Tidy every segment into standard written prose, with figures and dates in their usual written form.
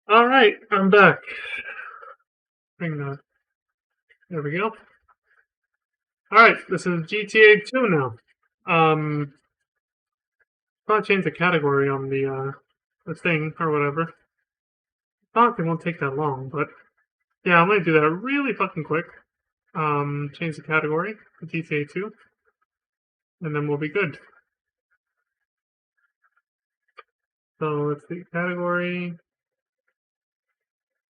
Alright, I'm back. There we go. Alright, this is GTA 2 now. Probably change the category on the thing or whatever. Thought it won't take that long, but yeah, I'm gonna do that really fucking quick. Change the category to GTA 2, and then we'll be good. So let's see, category.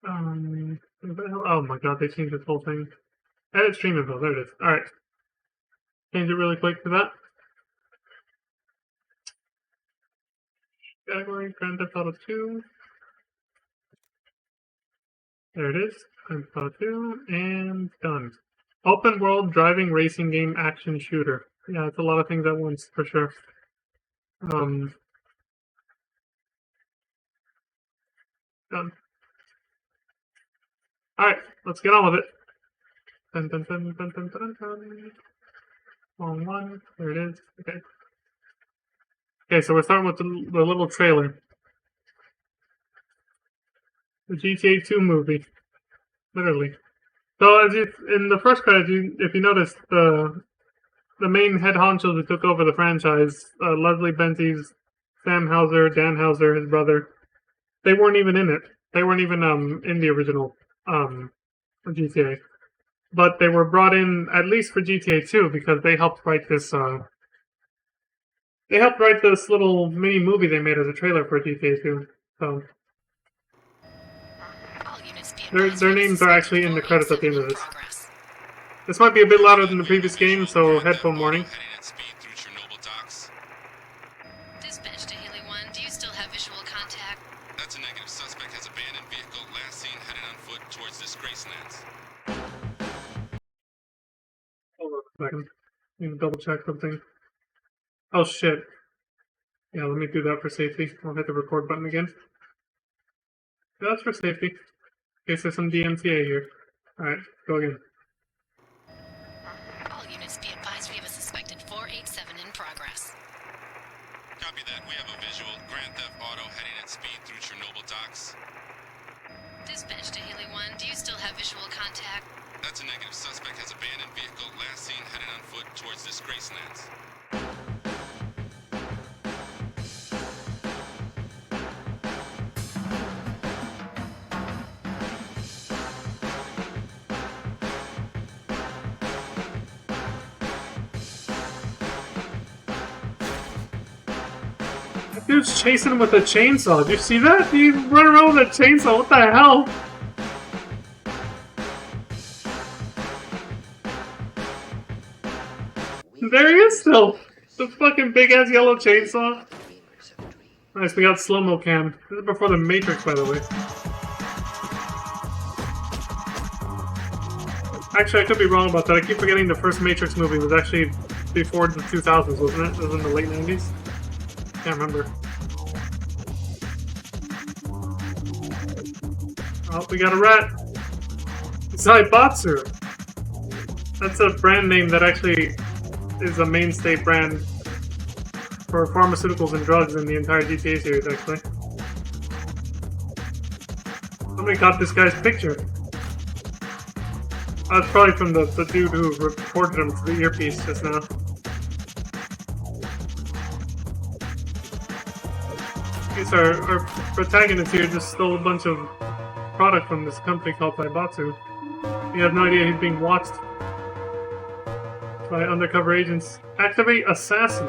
Oh my god, they changed this whole thing. Edit stream info, there it is. Alright. Change it really quick to that. Category, Grand Theft Auto 2. There it is. Grand Theft Auto 2, and done. Open world driving racing game action shooter. Yeah, it's a lot of things at once, for sure. Done. Alright, let's get on with it. Dun, dun, dun, dun, dun, dun, dun. Wrong one. There it is. Okay. Okay, so we're starting with the little trailer. The GTA 2 movie. Literally. So as in the first credit, if you notice, the main head honchos who took over the franchise, Leslie Benzies, Sam Hauser, Dan Hauser, his brother, they weren't even in it. They weren't even in the original GTA. But they were brought in at least for GTA 2 because they helped write this. They helped write this little mini movie they made as a trailer for GTA 2. So their names are actually in the credits at the end of this. This might be a bit louder than the previous game, so headphone warning. Dispatch to Haley 1, do you still have visual contact? That's a negative. Suspect has abandoned vehicle, last seen headed on foot towards this Gracelands. Hold on a second. I need to double check something. Oh shit. Yeah, let me do that for safety. I'll hit the record button again. That's for safety. In case there's some DMCA here. Alright, go again. All units be advised we have a suspected 487 in progress. Copy that. We have a visual. Grand Theft Auto heading at speed through Chernobyl docks. Dispatch to Haley 1, do you still have visual contact? That's a negative. Suspect has abandoned vehicle, last seen headed on foot towards this Gracelands. That dude's chasing him with a chainsaw. Did you see that? He run around with a chainsaw. What the hell? There he is still. The fucking big ass yellow chainsaw. Nice, we got slow-mo cam. This is before the Matrix, by the way. Actually, I could be wrong about that. I keep forgetting the first Matrix movie was actually before the 2000s, wasn't it? It was in the late 90s? Can't remember. Oh, we got a rat. Zaibatsu. That's a brand name that actually is a mainstay brand for pharmaceuticals and drugs in the entire GTA series, actually. Somebody got this guy's picture. That's probably from the dude who reported him to the earpiece just now. I guess our protagonist here just stole a bunch of product from this company called Zaibatsu. You have no idea he's being watched by undercover agents. Activate assassin.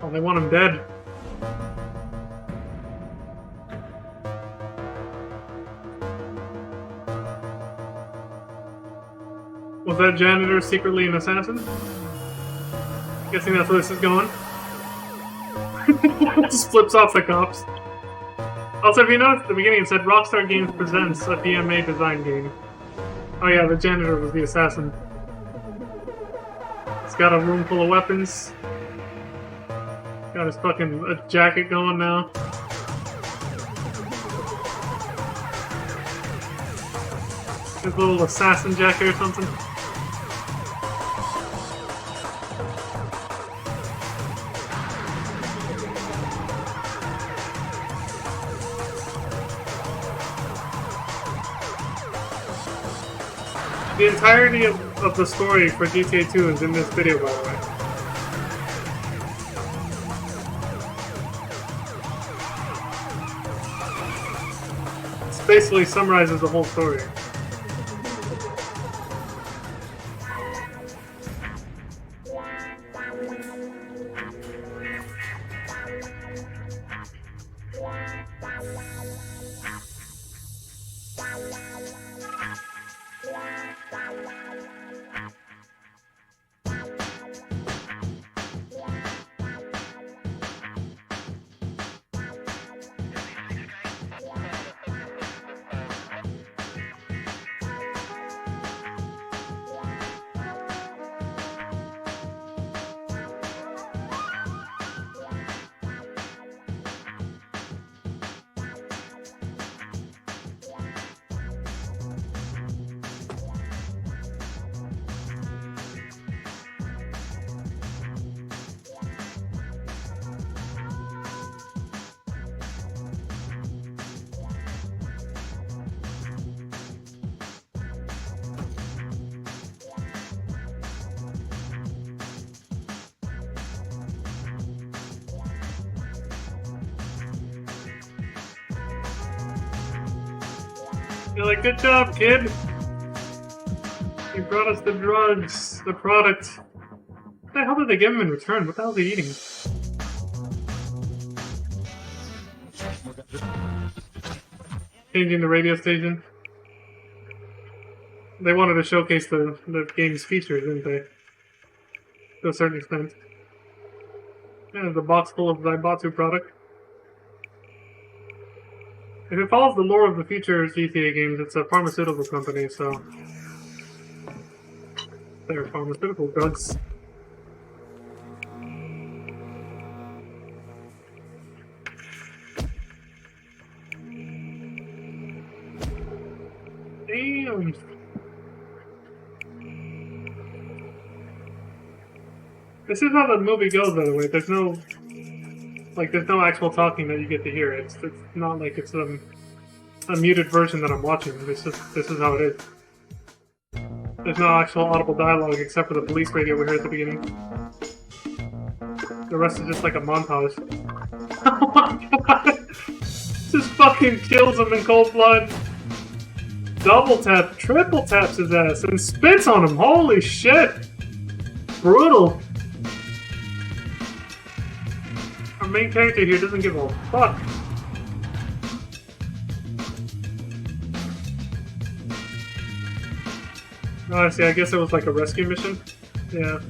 Oh, they want him dead. Was that janitor secretly an assassin? Guessing that's where this is going. Just flips off the cops. Also, if you notice at the beginning, it said Rockstar Games presents a DMA design game. Oh yeah, the janitor was the assassin. He's got a room full of weapons. Got his fucking jacket going now. His little assassin jacket or something. The entirety of the story for GTA 2 is in this video, by the way. It basically summarizes the whole story. You're like, good job, kid. You brought us the drugs, the product. What the hell did they give him in return? What the hell is he eating? Changing the radio station. They wanted to showcase the game's features, didn't they? To a certain extent. Yeah, the box full of Daibatsu product. If it follows the lore of the future GTA games, it's a pharmaceutical company, so they're pharmaceutical drugs. Damn. This is how the movie goes, by the way. There's no actual talking that you get to hear. It's not like it's a muted version that I'm watching. This is how it is. There's no actual audible dialogue except for the police radio we heard at the beginning. The rest is just like a montage. Oh my god! Just fucking kills him in cold blood. Double tap, triple taps his ass, and spits on him. Holy shit! Brutal. Our main character here doesn't give a fuck. Oh, I see. I guess it was like a rescue mission. Yeah.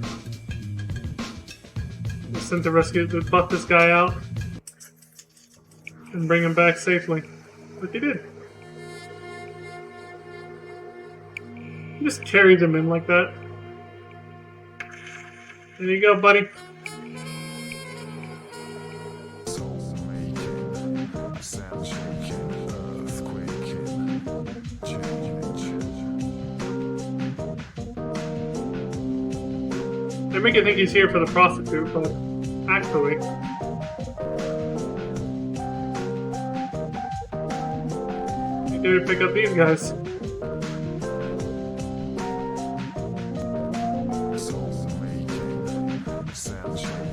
They sent to butt this guy out and bring him back safely. But they did. Just carried him in like that. There you go, buddy. They make you think he's here for the prostitute, but actually... he's here to pick up these guys.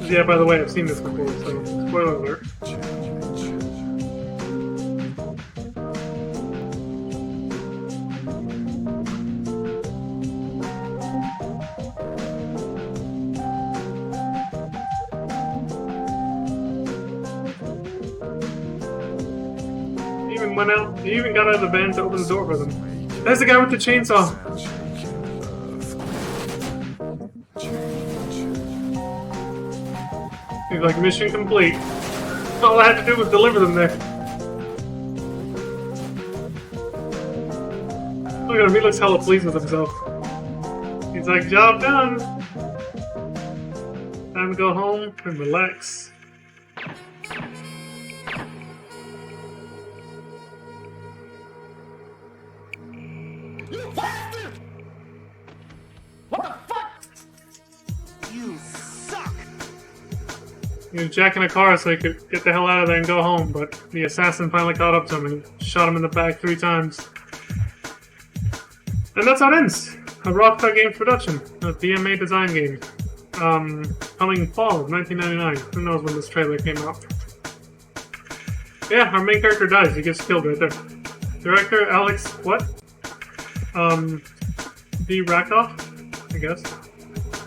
Yeah, by the way, I've seen this before, so spoiler alert. He even got out of the van to open the door for them. There's the guy with the chainsaw! He's like, mission complete. All I had to do was deliver them there. Look at him, he looks hella pleased with himself. He's like, job done! Time to go home and relax. You bastard! What the fuck? You suck! He was jacking a car so he could get the hell out of there and go home, but the assassin finally caught up to him and shot him in the back 3 times. And that's how it ends. a Rockstar Games production, a DMA design game. Coming fall of 1999. Who knows when this trailer came out? Yeah, our main character dies. He gets killed right there. Director Alex what? D. Rakoff, I guess.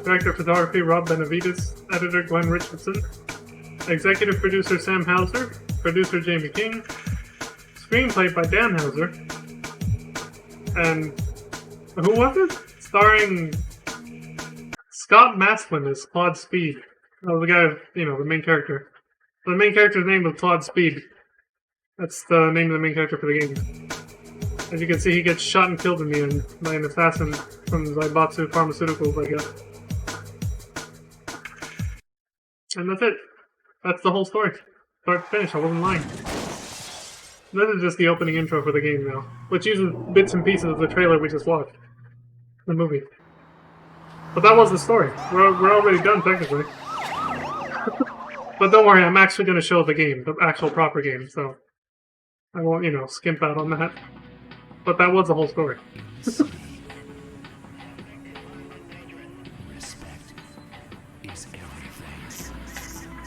Director of photography Rob Benavides. Editor Glenn Richardson. Executive producer Sam Hauser. Producer Jamie King. Screenplay by Dan Hauser. And who was it? Starring Scott Maslin as Claude Speed. Oh, the guy, the main character. The main character's name was Claude Speed. That's the name of the main character for the game. As you can see, he gets shot and killed in the end by an assassin from Zaibatsu Pharmaceuticals, I guess. And that's it. That's the whole story. Start to finish, I wasn't lying. This is just the opening intro for the game now, which uses bits and pieces of the trailer we just watched. The movie. But that was the story. We're already done, technically. But don't worry, I'm actually going to show the game, the actual proper game, so I won't, skimp out on that. But that was the whole story.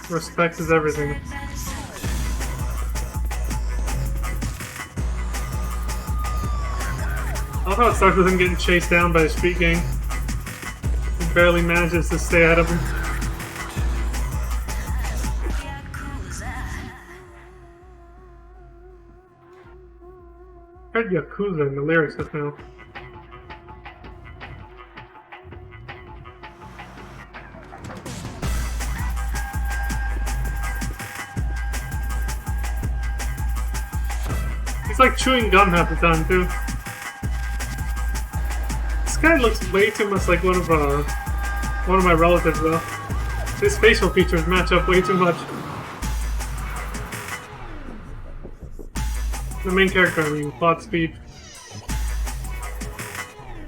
Respect is everything. I love how it starts with him getting chased down by a street gang. He barely manages to stay out of him. I heard Yakuza in the lyrics just now. He's like chewing gum half the time too. This guy looks way too much like one of my relatives though. His facial features match up way too much. The main character, I mean, Claude Speed.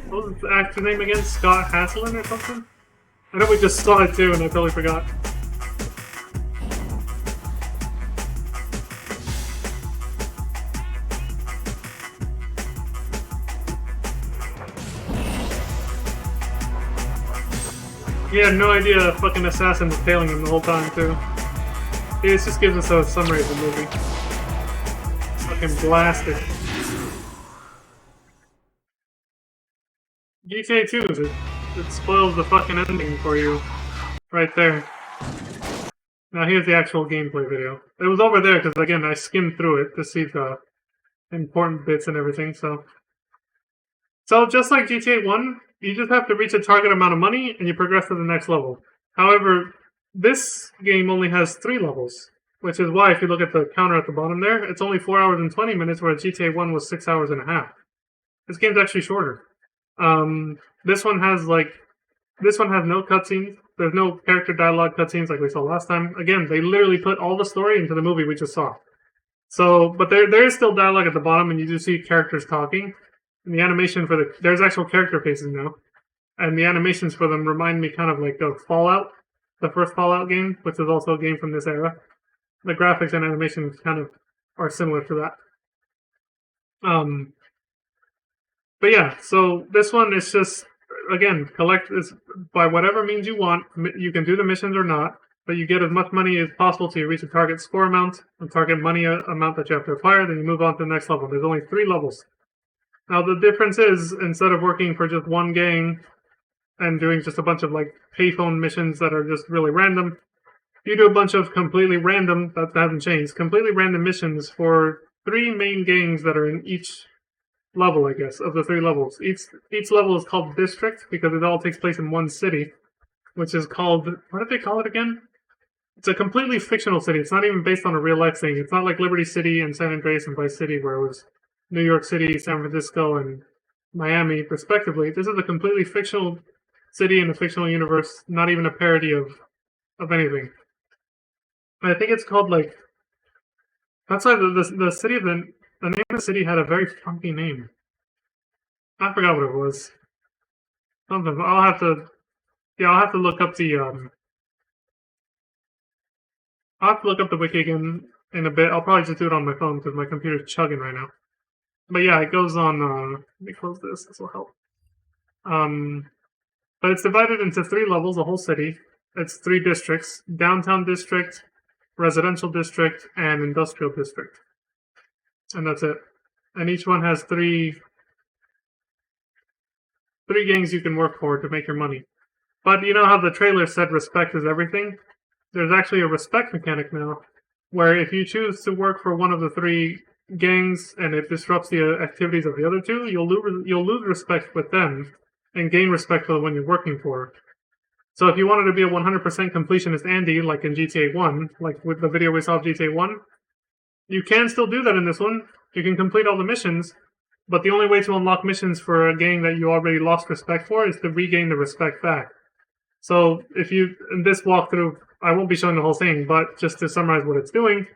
What was the actor's name again? Scott Haslin or something? I know we just saw it too and I totally forgot. He had no idea a fucking assassin was tailing him the whole time too. This just gives us a summary of the movie. Fucking blasted. GTA 2, it spoils the fucking ending for you. Right there. Now here's the actual gameplay video. It was over there because, again, I skimmed through it to see the important bits and everything, so just like GTA 1, you just have to reach a target amount of money and you progress to the next level. However, this game only has 3 levels. Which is why, if you look at the counter at the bottom there, it's only 4 hours and 20 minutes, whereas GTA 1 was 6 hours and a half. This game's actually shorter. This one has no cutscenes. There's no character dialogue cutscenes like we saw last time. Again, they literally put all the story into the movie we just saw. So, but there is still dialogue at the bottom, and you do see characters talking. And the animation for there's actual character faces now. And the animations for them remind me kind of like of Fallout, the first Fallout game, which is also a game from this era. The graphics and animations kind of are similar to that. But yeah, so this one is just, again, collect this by whatever means you want. You can do the missions or not, but you get as much money as possible till you reach a target score amount, a target money amount that you have to acquire, then you move on to the next level. There's only 3 levels. Now the difference is, instead of working for just one gang and doing just a bunch of like payphone missions that are just really random, you do a bunch of completely random, that hasn't changed, completely random missions for 3 main gangs that are in each level, I guess, of the 3 levels. Each level is called District because it all takes place in one city, which is called, what did they call it again? It's a completely fictional city. It's not even based on a real life thing. It's not like Liberty City and San Andreas and Vice City where it was New York City, San Francisco, and Miami, respectively. This is a completely fictional city in a fictional universe, not even a parody of anything. I think it's called like, that's why the city, the name of the city had a very funky name. I forgot what it was. Something. I'll have to look up the I'll have to look up the wiki again in a bit. I'll probably just do it on my phone because my computer's chugging right now. But yeah, it goes on, let me close this will help. But it's divided into 3 levels, the whole city. It's 3 districts: downtown district, residential district, and industrial district. And that's it. And each one has three gangs you can work for to make your money. But you know how the trailer said respect is everything? There's actually a respect mechanic now, where if you choose to work for one of the 3 gangs and it disrupts the activities of the other 2, you'll lose respect with them and gain respect for the one you're working for. So if you wanted to be a 100% completionist Andy, like in GTA 1, like with the video we saw of GTA 1, you can still do that in this one. You can complete all the missions, but the only way to unlock missions for a gang that you already lost respect for is to regain the respect back. So if you, in this walkthrough, I won't be showing the whole thing, but just to summarize what it's doing,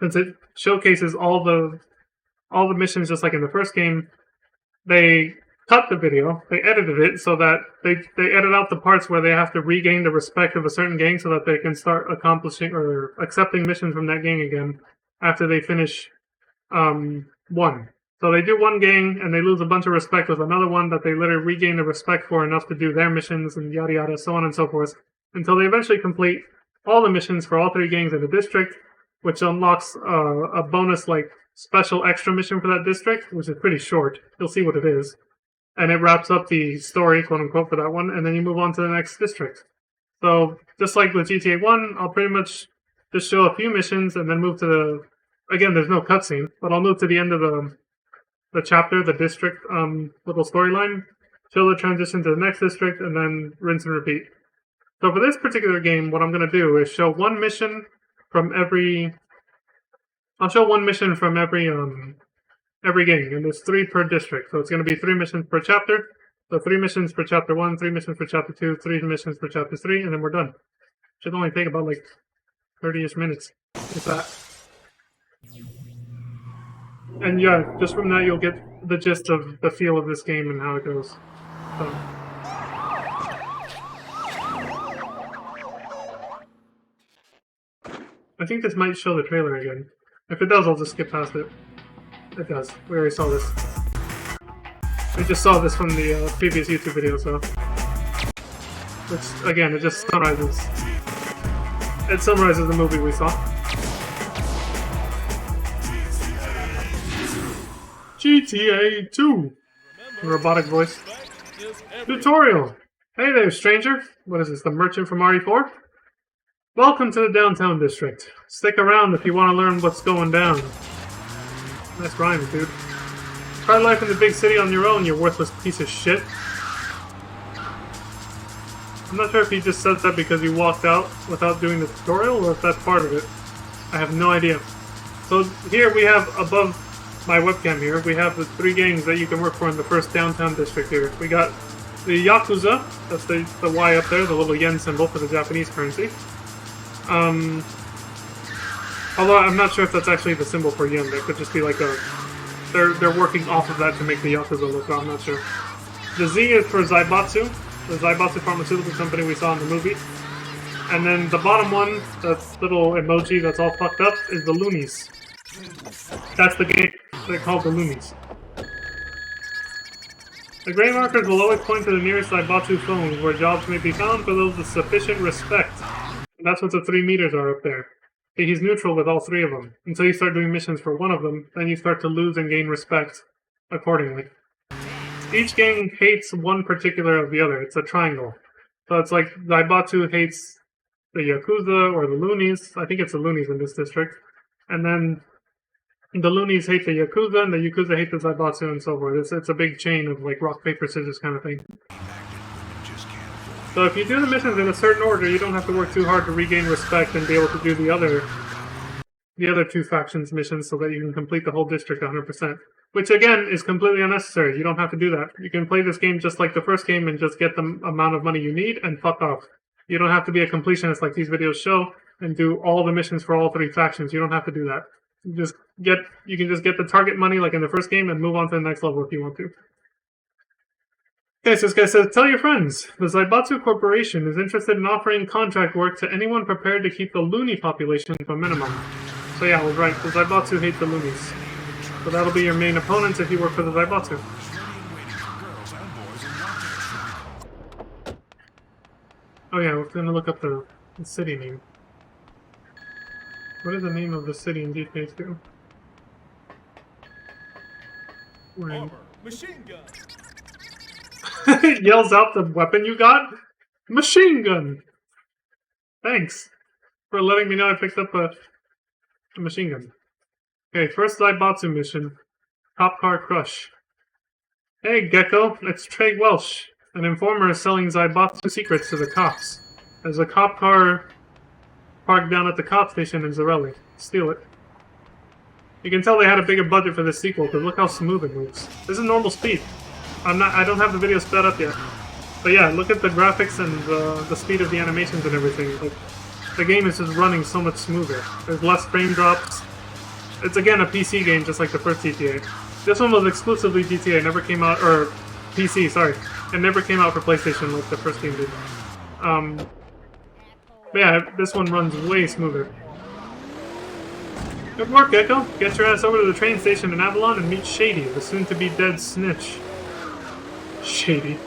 since it showcases all the missions just like in the first game, they cut the video, they edited it so that they edit out the parts where they have to regain the respect of a certain gang so that they can start accomplishing or accepting missions from that gang again after they finish one. So they do one gang and they lose a bunch of respect with another one that they literally regain the respect for enough to do their missions and yada yada, so on and so forth, until they eventually complete all the missions for all 3 gangs in the district, which unlocks a bonus like special extra mission for that district, which is pretty short. You'll see what it is. And it wraps up the story, quote unquote, for that one, and then you move on to the next district. So, just like with GTA 1, I'll pretty much just show a few missions and then move to the... Again, there's no cutscene, but I'll move to the end of the chapter, the district little storyline, show the transition to the next district, and then rinse and repeat. So for this particular game, what I'm going to do is show one mission from every... I'll show one mission from every gang, and there's 3 per district. So it's going to be 3 missions per chapter. So 3 missions for chapter 1, 3 missions for chapter 2, 3 missions for chapter 3, and then we're done. Should only take about like 30-ish minutes, if that. And yeah, just from that you'll get the gist of the feel of this game and how it goes. So. I think this might show the trailer again. If it does, I'll just skip past it. It does. We already saw this. We just saw this from the previous YouTube video, so... Which, again, it just summarizes... It summarizes the movie we saw. GTA 2! Robotic voice. Tutorial! Hey there, stranger! What is this, the merchant from RE4? Welcome to the downtown district. Stick around if you want to learn what's going down. Nice rhymes, dude. Try life in the big city on your own, you worthless piece of shit. I'm not sure if he just said that because you walked out without doing the tutorial, or if that's part of it. I have no idea. So here we have, above my webcam here, we have the 3 gangs that you can work for in the first downtown district here. We got the Yakuza, that's the Y up there, the little yen symbol for the Japanese currency. Although I'm not sure if that's actually the symbol for yen. There could just be like a... They're working off of that to make the Yakuza look, I'm not sure. The Z is for Zaibatsu, the Zaibatsu pharmaceutical company we saw in the movie. And then the bottom one, that little emoji that's all fucked up, is the Loonies. That's the game. They're called the Loonies. The gray markers will always point to the nearest Zaibatsu phones where jobs may be found for those with sufficient respect. And that's what the 3 meters are up there. He's neutral with all 3 of them. Until you start doing missions for one of them, then you start to lose and gain respect accordingly. Each gang hates one particular of the other. It's a triangle. So it's like Zaibatsu hates the Yakuza or the Loonies. I think it's the Loonies in this district. And then the Loonies hate the Yakuza, and the Yakuza hate the Zaibatsu, and so forth. It's a big chain of like rock, paper, scissors kind of thing. So if you do the missions in a certain order, you don't have to work too hard to regain respect and be able to do the other 2 factions missions so that you can complete the whole district 100%. Which again is completely unnecessary. You don't have to do that. You can play this game just like the first game and just get the amount of money you need and fuck off. You don't have to be a completionist like these videos show and do all the missions for all 3 factions. You don't have to do that. You can just get the target money like in the first game and move on to the next level if you want to. Okay, so this guy says, tell your friends, the Zaibatsu Corporation is interested in offering contract work to anyone prepared to keep the loony population to a minimum. So yeah, I was right, the Zaibatsu hate the loonies. So that'll be your main opponents if you work for the Zaibatsu. Oh yeah, we're gonna look up the city name. What is the name of the city in GTA 2? Armor, machine gun. Yells out the weapon you got? Machine gun! Thanks for letting me know I picked up a machine gun. Okay, first Zaibatsu mission. Cop car crush. Hey, Gecko, it's Trey Welsh. An informer is selling Zaibatsu secrets to the cops. There's a cop car parked down at the cop station in Zarelli. Steal it. You can tell they had a bigger budget for this sequel, because look how smooth it moves. This is normal speed. I don't have the video sped up yet. But yeah, look at the graphics and the speed of the animations and everything. Like, the game is just running so much smoother. There's less frame drops. It's again a PC game, just like the first GTA. This one was exclusively GTA, it never came out, or PC, sorry. It never came out for PlayStation like the first game did. But yeah, this one runs way smoother. Good work, Gecko. Get your ass over to the train station in Avalon and meet Shady, the soon-to-be dead snitch. Shady.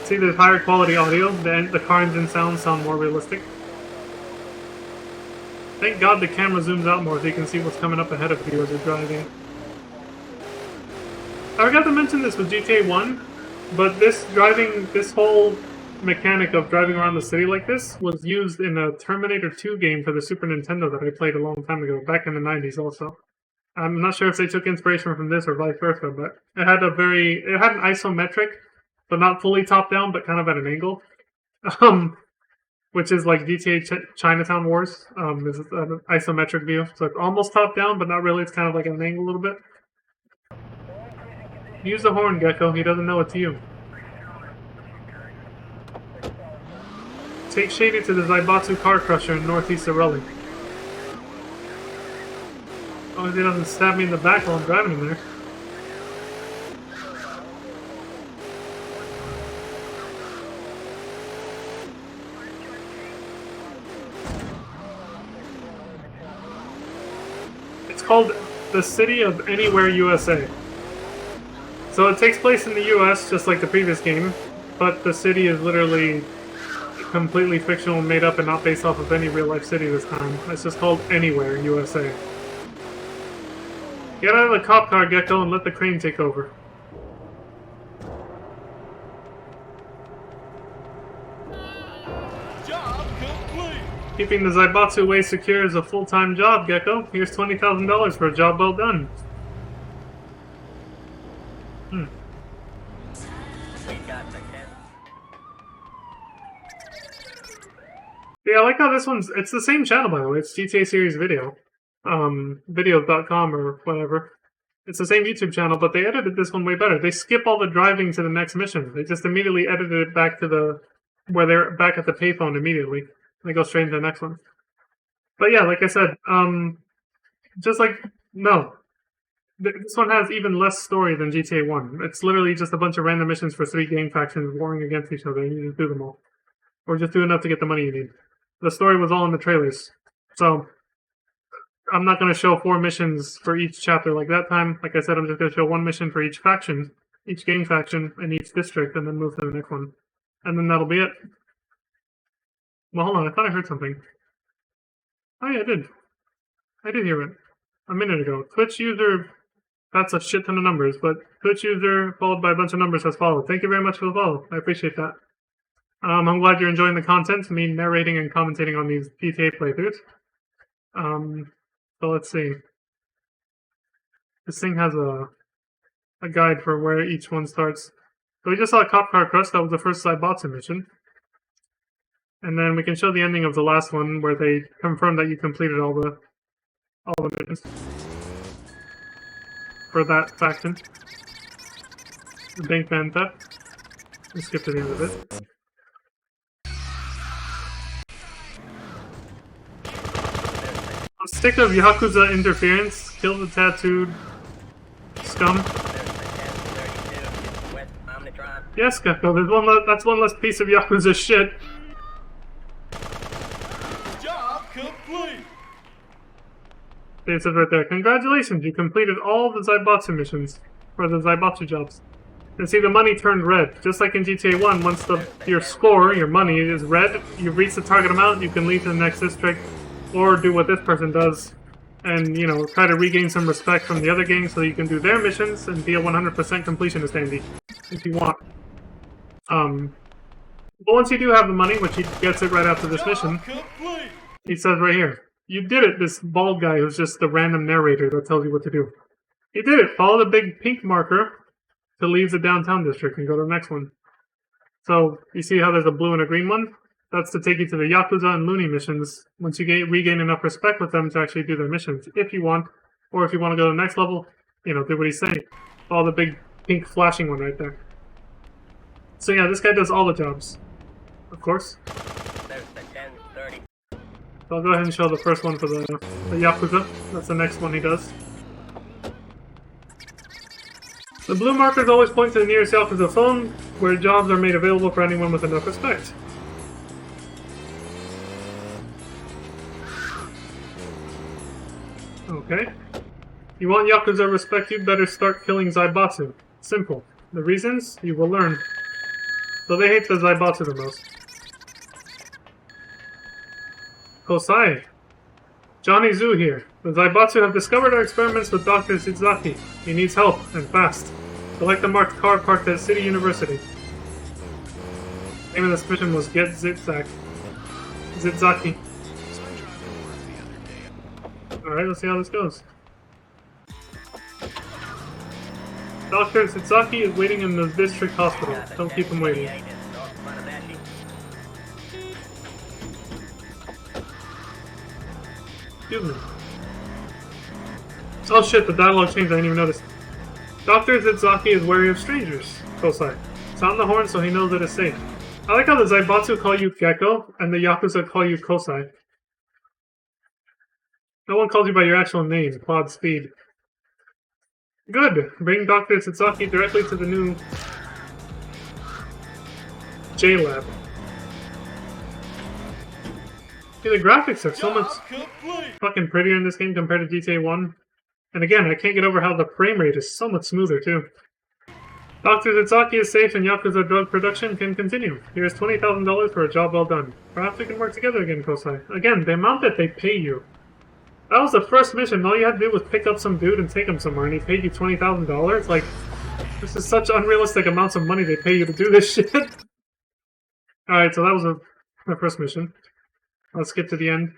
See, there's higher quality audio. The car engine sounds sound more realistic. Thank God the camera zooms out more so you can see what's coming up ahead of you as you're driving. I forgot to mention this with GTA 1, but this whole mechanic of driving around the city like this was used in a Terminator 2 game for the Super Nintendo that I played a long time ago, back in the 90s also. I'm not sure if they took inspiration from this or vice versa, but it had an isometric, but not fully top down, but kind of at an angle. Which is like GTA Chinatown Wars. This is an isometric view, so it's almost top down, but not really. It's kind of like at an angle a little bit. Use the horn, Gecko. He doesn't know it's you. Take Shady to the Zaibatsu car crusher in northeast Zarelli. As long as he doesn't stab me in the back while I'm driving him there. It's called the City of Anywhere, USA. So it takes place in the US, just like the previous game, but the city is literally completely fictional, made up, and not based off of any real-life city this time. It's just called Anywhere, USA. Get out of the cop car, Gecko, and let the crane take over. Job complete. Keeping the Zaibatsu way secure is a full-time job, Gecko. Here's $20,000 for a job well done. Yeah, I like how this one's... It's the same channel, by the way. It's GTA Series Video. Video.com or whatever. It's the same YouTube channel, but they edited this one way better. They skip all the driving to the next mission. They just immediately edited it back to the... where they're back at the payphone immediately. They go straight into the next one. But yeah, like I said, just like... No. This one has even less story than GTA 1. It's literally just a bunch of random missions for 3 gang factions warring against each other, and you just do them all. Or just do enough to get the money you need. The story was all in the trailers. So, I'm not going to show 4 missions for each chapter like that time. Like I said, I'm just going to show 1 mission for each faction, each gang faction, and each district, and then move to the next one. And then that'll be it. Well, hold on, I thought I heard something. Oh yeah, I did. I did hear it. A minute ago. Twitch user, that's a shit ton of numbers, but Twitch user followed by a bunch of numbers has followed. Thank you very much for the follow. I appreciate that. I'm glad you're enjoying the content, me narrating and commentating on these GTA playthroughs. So let's see. This thing has a guide for where each one starts. So we just saw a Cop Car Crush, that was the first Zaibatsu mission. And then we can show the ending of the last one where they confirm that you completed all the missions for that faction. The Bank Man Theft. We'll skip to the end of it. I'm sick of Yakuza interference. Kill the tattooed scum. Yes, Gecko, that's one less piece of Yakuza shit. Job complete. It says right there, congratulations, you completed all the Zaibatsu missions, for the Zaibatsu jobs. And see, the money turned red. Just like in GTA 1, once your score, your money, is red, you've reached the target amount, you can leave to the next district, or do what this person does, and, you know, try to regain some respect from the other gang so you can do their missions and be a 100% completionist, Andy, if you want. But once you do have the money, which he gets it right after this mission, Complete. he says right here, you did it, this bald guy who's just the random narrator that tells you what to do. You did it. Follow the big pink marker to leave the downtown district and go to the next one. So, you see how there's a blue and a green one? That's to take you to the Yakuza and Looney missions once you regain enough respect with them to actually do their missions, if you want. Or if you want to go to the next level, you know, do what he's saying. Follow the big pink flashing one right there. So yeah, this guy does all the jobs. Of course. There's the 10:30. So I'll go ahead and show the first one for the Yakuza. That's the next one he does. The blue markers always point to the nearest Yakuza phone, where jobs are made available for anyone with enough respect. Okay. You want Yakuza to respect you, better start killing Zaibatsu. Simple. The reasons? You will learn. So they hate the Zaibatsu the most. Kosai. Johnny Zoo here. The Zaibatsu have discovered our experiments with Dr. Zizaki. He needs help, and fast. Select the marked car parked at City University. The name of this mission was Get Zizaki. Alright, let's see how this goes. Dr. Zizaki is waiting in the district hospital. Don't keep him waiting. Excuse me. Oh shit, the dialogue changed, I didn't even notice. Dr. Zizaki is wary of strangers, Kosai. Sound the horn so he knows that it's safe. I like how the Zaibatsu call you Gecko, and the Yakuza call you Kosai. No one calls you by your actual name, Quad Speed. Good! Bring Dr. Zizaki directly to the new J-Lab. See, the graphics are so much fucking prettier in this game compared to GTA 1. And again, I can't get over how the frame rate is so much smoother, too. Dr. Zizaki is safe and Yakuza drug production can continue. Here's $20,000 for a job well done. Perhaps we can work together again, Kosai. Again, the amount that they pay you. That was the first mission. All you had to do was pick up some dude and take him somewhere, and he paid you $20,000? Like, this is such unrealistic amounts of money they pay you to do this shit. Alright, so that was my first mission. Let's get to the end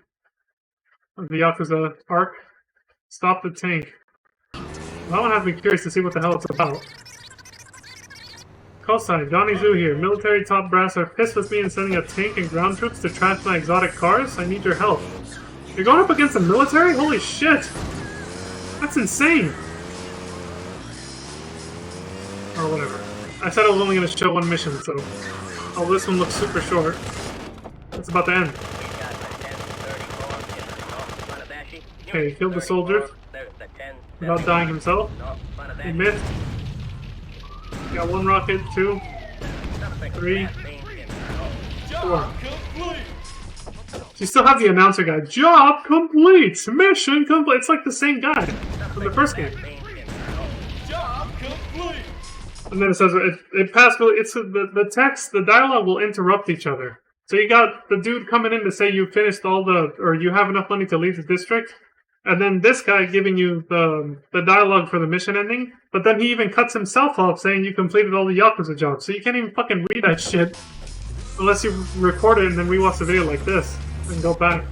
of the Yakuza arc. Stop the tank. That one has me curious to see what the hell it's about. Kosai, Johnny Zoo here. Military top brass are pissed with me and sending a tank and ground troops to trash my exotic cars. I need your help. You're going up against the military? Holy shit! That's insane! Oh, whatever. I said I was only going to show one mission, so... Oh, this one looks super short. It's about to end. Okay, he killed the soldiers without dying himself. He missed. He got one rocket, 2, 3, 4. You still have the announcer guy. Job complete! Mission complete! It's like the same guy from the first game. Job complete. And then it says, it passed, it's the text, the dialogue will interrupt each other. So you got the dude coming in to say you finished all or you have enough money to leave the district. And then this guy giving you the dialogue for the mission ending. But then he even cuts himself off saying you completed all the Yakuza jobs. So you can't even fucking read that shit. Unless you record it and then rewatch the video like this. And go back.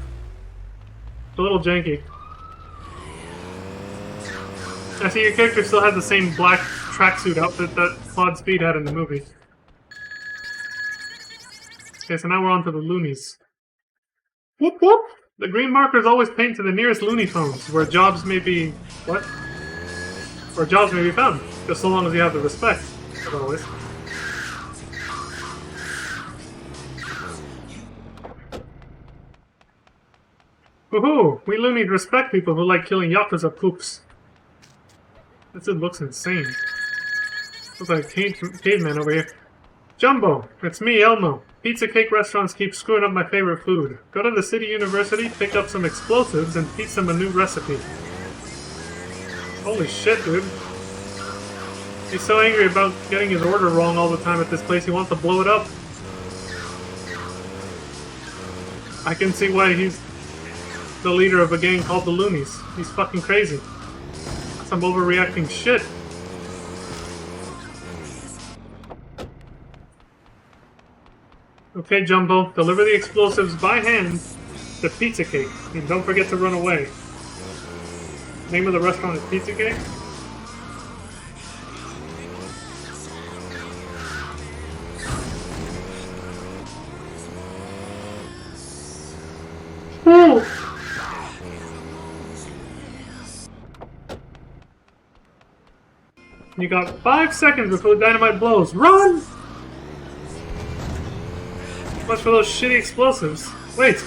It's a little janky. I see your character still has the same black tracksuit outfit that Quad Speed had in the movie. Okay, so now we're on to the loonies. Whoop whoop! The green markers always paint to the nearest loony phones, where jobs may be... what? Where jobs may be found, just so long as you have the respect, as always. Woohoo! We loonies respect people who like killing Yakuza poops. This dude looks insane. Looks like a caveman over here. Jumbo, it's me, Elmo. Pizza cake restaurants keep screwing up my favorite food. Go to the City University, pick up some explosives, and teach them a new recipe. Holy shit, dude. He's so angry about getting his order wrong all the time at this place, he wants to blow it up. I can see why he's the leader of a gang called the Loonies. He's fucking crazy. Some overreacting shit. Okay, Jumbo, deliver the explosives by hand to Pizza Cake. And don't forget to run away. Name of the restaurant is Pizza Cake? Woo! You got 5 seconds before the dynamite blows. Run! Much for those shitty explosives. Wait!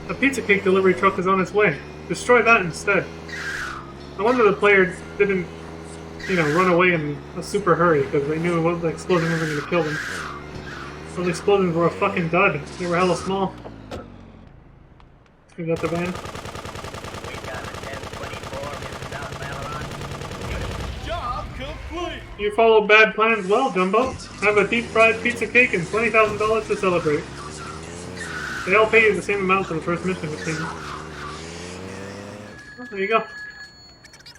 A Pizza Cake delivery truck is on its way. Destroy that instead. No wonder the player didn't, run away in a super hurry, because they knew the explosion wasn't going to kill them. Those explosions were a fucking dud. They were hella small. You got the van? We got a 1024 in South Babylon. Job complete. You follow bad plans well, Jumbo. Have a deep-fried pizza cake and $20,000 to celebrate. They all pay you the same amount for the first mission, it seems. Well, there you go.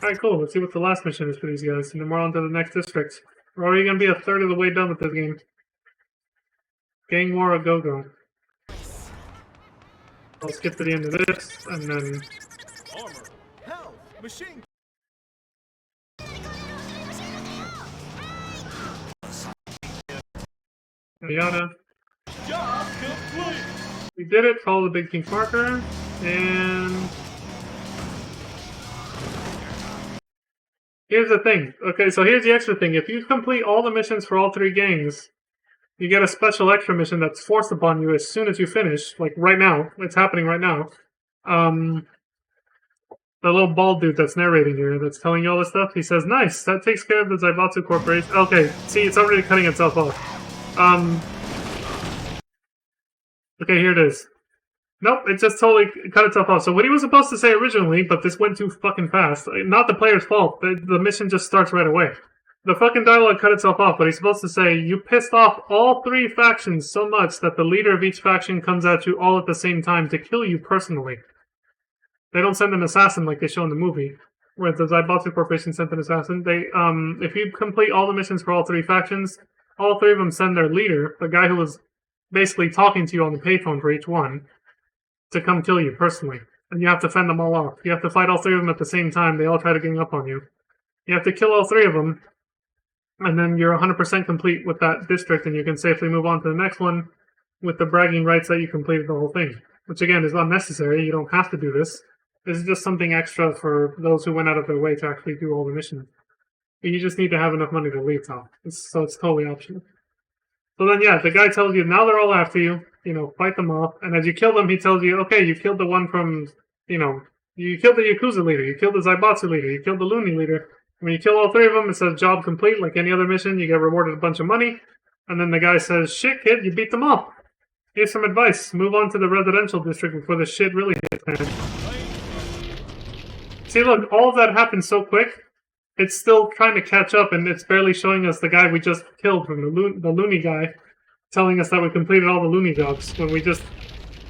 Alright, cool. Let's see what the last mission is for these guys, and then we're on to the next district. We're already going to be a third of the way done with this game. Gang War a Go-Go. I'll skip to the end of this, and then... Armor, health, machine. Yada. Job complete. We did it. Follow the big pink marker, and... Here's the thing. Okay, so here's the extra thing. If you complete all the missions for all 3 gangs, you get a special extra mission that's forced upon you as soon as you finish. Like, right now. It's happening right now. The little bald dude that's narrating here, that's telling you all this stuff, he says, nice, that takes care of the Zaibatsu Corporation. Okay, see, it's already cutting itself off. Okay, here it is. Nope, it just totally cut itself off. So what he was supposed to say originally, but this went too fucking fast. Not the player's fault. The mission just starts right away. The fucking dialogue cut itself off, but he's supposed to say, you pissed off all 3 factions so much that the leader of each faction comes at you all at the same time to kill you personally. They don't send an assassin like they show in the movie, where the Zaibatsu Corporation sent an assassin. They, if you complete all the missions for all 3 factions, all 3 of them send their leader, the guy who was basically talking to you on the payphone for each one, to come kill you personally. And you have to fend them all off. You have to fight all 3 of them at the same time. They all try to gang up on you. You have to kill all 3 of them, and then you're 100% complete with that district, and you can safely move on to the next one with the bragging rights that you completed the whole thing. Which, again, is unnecessary. You don't have to do this. This is just something extra for those who went out of their way to actually do all the missions. You just need to have enough money to leave town. So it's totally optional. So then, yeah, the guy tells you, now they're all after you. Fight them off. And as you kill them, he tells you, okay, you killed the one from, you killed the Yakuza leader, you killed the Zaibatsu leader, you killed the Looney leader. When you kill all 3 of them, it says job complete, like any other mission. You get rewarded a bunch of money. And then the guy says, shit, kid, you beat them all. Here's some advice. Move on to the residential district before the shit really hits, man. See, look, all of that happened so quick. It's still trying to catch up, and it's barely showing us the guy we just killed from the Looney guy, telling us that we completed all the Looney jobs, when we just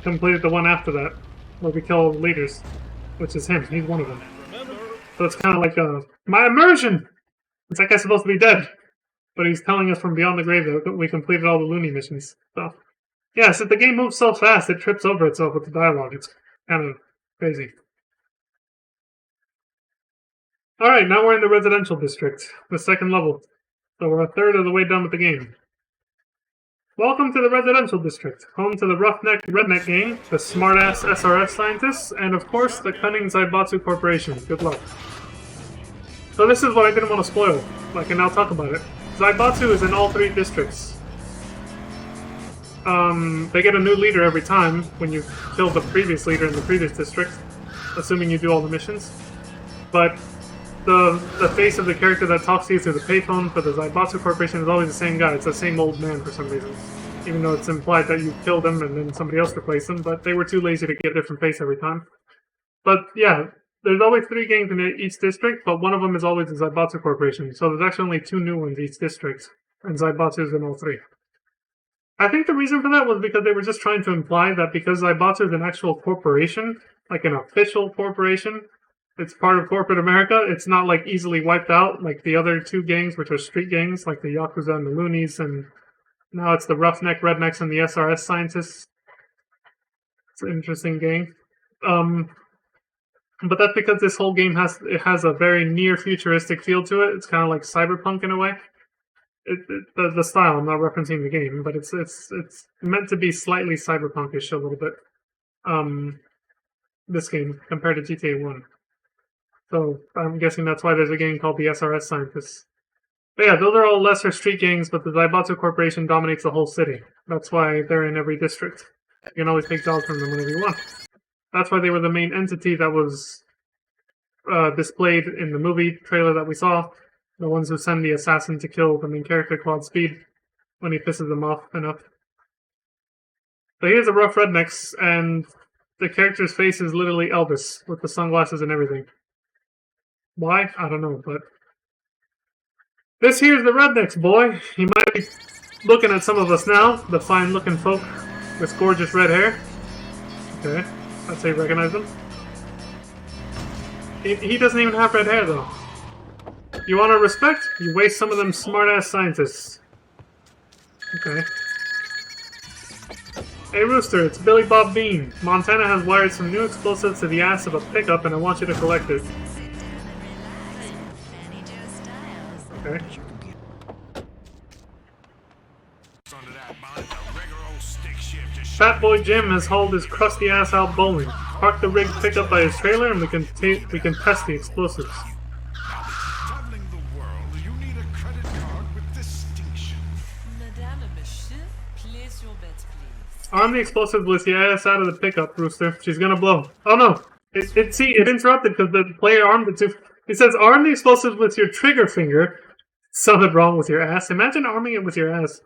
completed the one after that, where we kill all the leaders, which is him. He's one of them. So it's kind of like my immersion! It's that guy's supposed to be dead, but he's telling us from beyond the grave that we completed all the Looney missions. So, yeah, so the game moves so fast, it trips over itself with the dialogue. It's kind of crazy. Alright, now we're in the residential district, the 2nd level. So we're a third of the way done with the game. Welcome to the residential district, home to the roughneck redneck gang, the smartass SRS scientists, and of course the cunning Zaibatsu Corporation. Good luck. So this is what I didn't want to spoil. I can now talk about it. Zaibatsu is in all 3 districts. They get a new leader every time when you kill the previous leader in the previous district, assuming you do all the missions. But the face of the character that talks to you through the payphone for the Zaibatsu Corporation is always the same guy. It's the same old man for some reason. Even though it's implied that you killed him and then somebody else replaced him, but they were too lazy to get a different face every time. But yeah, there's always 3 gangs in each district, but one of them is always the Zaibatsu Corporation. So there's actually only 2 new ones each district, and Zaibatsu's in all 3. I think the reason for that was because they were just trying to imply that because Zaibatsu is an actual corporation, like an official corporation, it's part of corporate America, it's not like easily wiped out like the other 2 gangs, which are street gangs, like the Yakuza and the Loonies, and now it's the Roughneck Rednecks and the SRS Scientists. It's an interesting gang. But that's because this whole game has a very near futuristic feel to it. It's kind of like cyberpunk in a way. The style, I'm not referencing the game, but it's meant to be slightly cyberpunkish a little bit. This game compared to GTA 1. So I'm guessing that's why there's a game called the SRS Scientists. But yeah, those are all lesser street gangs, but the Zaibatsu Corporation dominates the whole city. That's why they're in every district. You can always take jobs from them whenever you want. That's why they were the main entity that was displayed in the movie trailer that we saw. The ones who send the assassin to kill the main character, Claude Speed, when he pisses them off enough. So here's the rough rednecks, and the character's face is literally Elvis, with the sunglasses and everything. Why? I don't know, but... This here's the rednecks, boy! He might be looking at some of us now, the fine-looking folk with gorgeous red hair. Okay, I'd say recognize them. He doesn't even have red hair, though. You want our respect? You waste some of them smart-ass scientists. Okay. Hey Rooster, it's Billy Bob Bean. Montana has wired some new explosives to the ass of a pickup and I want you to collect it. Okay. Fat Boy Jim has hauled his crusty ass out bowling. Park the rig pickup by his trailer and we can test the explosives. Arm the explosives with the ass out of the pickup, Rooster. She's gonna blow. Oh no! It interrupted because the player armed it too. It says arm the explosives with your trigger finger. Something wrong with your ass. Imagine arming it with your ass.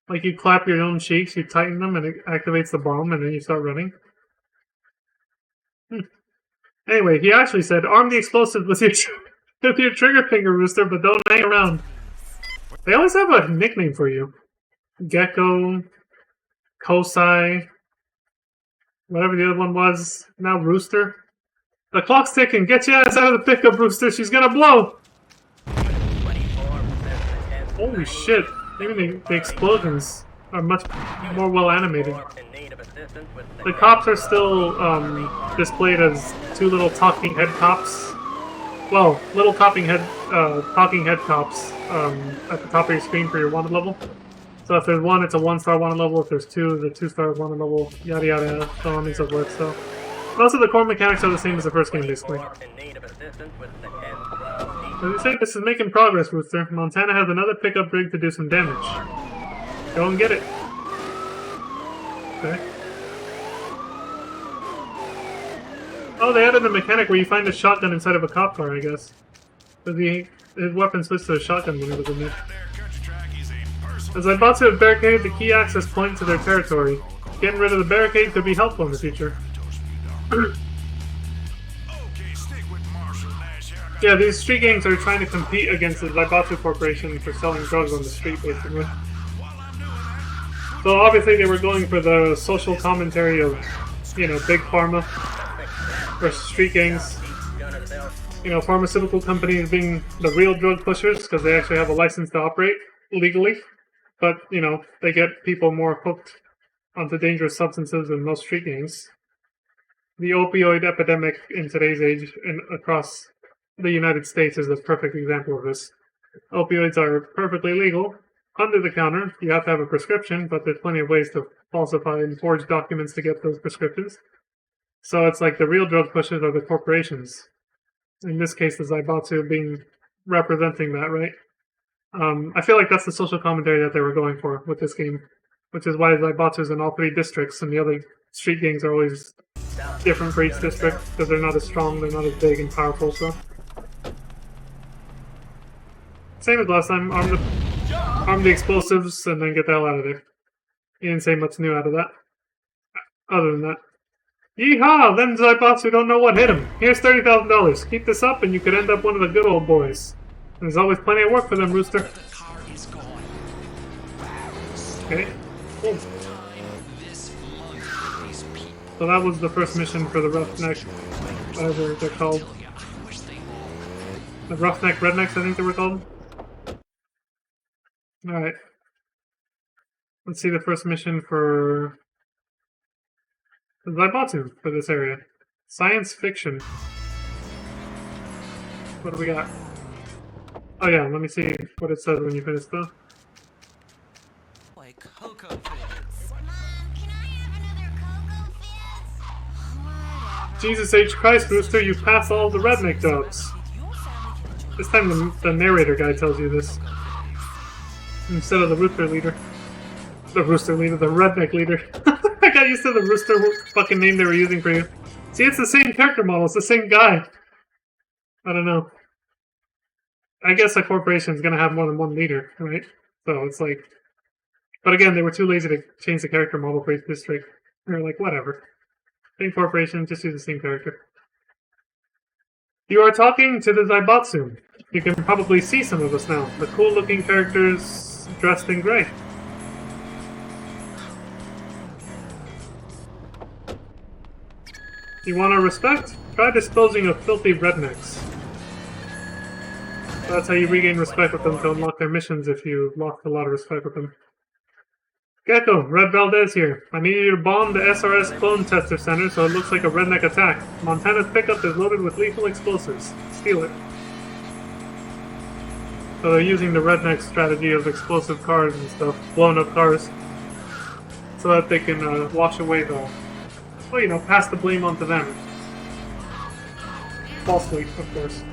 Like you clap your own cheeks, you tighten them, and it activates the bomb, and then you start running. Anyway, he actually said arm the explosives with your trigger finger, Rooster, but don't hang around. They always have a nickname for you. Gecko, Kosai, whatever the other one was, now Rooster. The clock's ticking. Get your ass out of the pickup, Rooster. She's gonna blow. Holy shit. Even the explosions are much more well animated. The cops are still displayed as 2 little talking head cops. Well, little talking head cops at the top of your screen for your wanted level. So if there's 1, it's a 1-star wanted level. If there's 2, it's a 2-star wanted level. Yada yada, so on and so forth. So most of the core mechanics are the same as the first game, basically. As you say, this is making progress, Rooster. Montana has another pickup rig to do some damage. Go and get it. Okay. Oh, they added a mechanic where you find a shotgun inside of a cop car, I guess. Because his weapon switched to a shotgun when he was in there. As Zaibatsu have barricaded the key access point to their territory. Getting rid of the barricade could be helpful in the future. Yeah, these street gangs are trying to compete against the Zaibatsu Corporation for selling drugs on the street, basically. So obviously they were going for the social commentary of, you know, big pharma versus street gangs. You know, pharmaceutical companies being the real drug pushers because they actually have a license to operate legally. But, you know, they get people more hooked onto dangerous substances than most street gangs. The opioid epidemic in today's age and across the United States is a perfect example of this. Opioids are perfectly legal, under the counter. You have to have a prescription, but there's plenty of ways to falsify and forge documents to get those prescriptions. So it's like the real drug pushers are the corporations. In this case, the Zaibatsu being representing that, right? I feel like that's the social commentary that they were going for with this game, which is why Zaibatsu's in all 3 districts, and the other street gangs are always different for each district, because they're not as strong, they're not as big and powerful, so... Same as last time, arm the explosives and then get the hell out of there. He didn't say much new out of that. Other than that. Yeehaw! Them Zybots who don't know what hit them. Here's $30,000. Keep this up and you could end up one of the good old boys. There's always plenty of work for them, Rooster. Okay. Cool. So that was the first mission for the Roughneck, whatever they're called. The Roughneck Rednecks, I think they were called. Alright. Let's see the first mission for the Zaibatsu for this area. Science fiction. What do we got? Oh yeah, let me see what it says when you finish though. Like Cocoa Fizz. Mom, can I have another Cocoa Fizz? Jesus H. Christ, Rooster, you pass all the redneck jobs. This time the narrator guy tells you this. Instead of the rooster leader. The rooster leader, the redneck leader. I got used to the rooster fucking name they were using for you. See, it's the same character model, it's the same guy. I don't know. I guess a corporation's gonna have more than one leader, right? So it's like... But again, they were too lazy to change the character model for each district. They were like, whatever. Same corporation, just use the same character. You are talking to the Zaibatsu. You can probably see some of us now. The cool-looking characters dressed in gray. You want our respect? Try disposing of filthy rednecks. That's how you regain respect with them to unlock their missions if you lost a lot of respect with them. Gecko, Red Valdez here. I need you to bomb the SRS Clone Tester Center so it looks like a redneck attack. Montana's pickup is loaded with lethal explosives. Steal it. So they're using the redneck strategy of explosive cars and stuff, blown up cars, so that they can wash away the, well, you know, pass the blame onto them. Falsely, of course.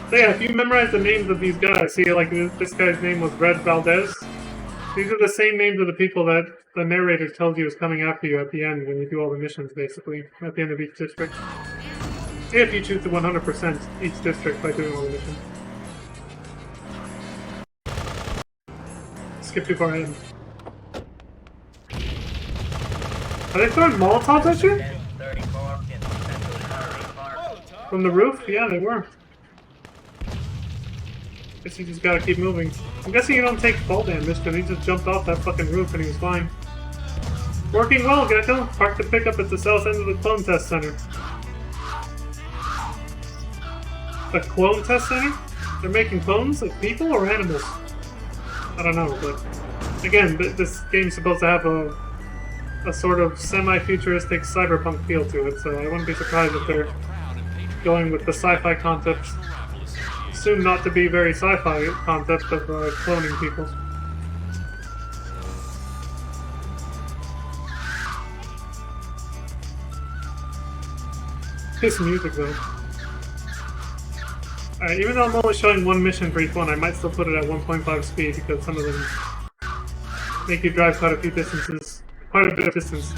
So yeah, if you memorize the names of these guys, see, like this guy's name was Red Valdez. These are the same names of the people that the narrator tells you is coming after you at the end when you do all the missions, basically, at the end of each district. If you choose to 100% each district by doing all the missions. Skip too far ahead. Are they throwing Molotovs at you? 1034 in Central Battery Park. From the roof? Yeah, they were. Guess you just gotta keep moving. I'm guessing you don't take fall damage because he just jumped off that fucking roof and he was fine. Working well, Gecko. Park the pickup at the south end of the clone test center. A clone test center? They're making clones of people or animals? I don't know, but again, this game's supposed to have a sort of semi-futuristic cyberpunk feel to it, so I wouldn't be surprised if they're going with the sci-fi concepts. Soon not to be very sci-fi concept of cloning people. This music though. Alright, even though I'm only showing one mission for each one, I might still put it at 1.5 speed because some of them make you drive quite a few distances. Quite a bit of distance.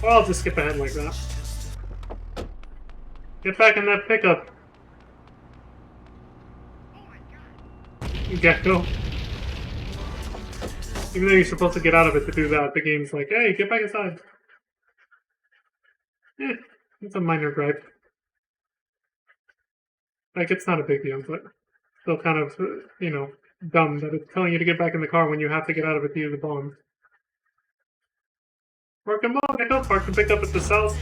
Or I'll just skip ahead like that. Get back in that pickup. Gecko. Even though you're supposed to get out of it to do that, the game's like, hey, get back inside. It's a minor gripe. Like, it's not a big deal, but still kind of, you know, dumb that it's telling you to get back in the car when you have to get out of it to use the bomb. Working well, Gecko. Park the pickup at the south.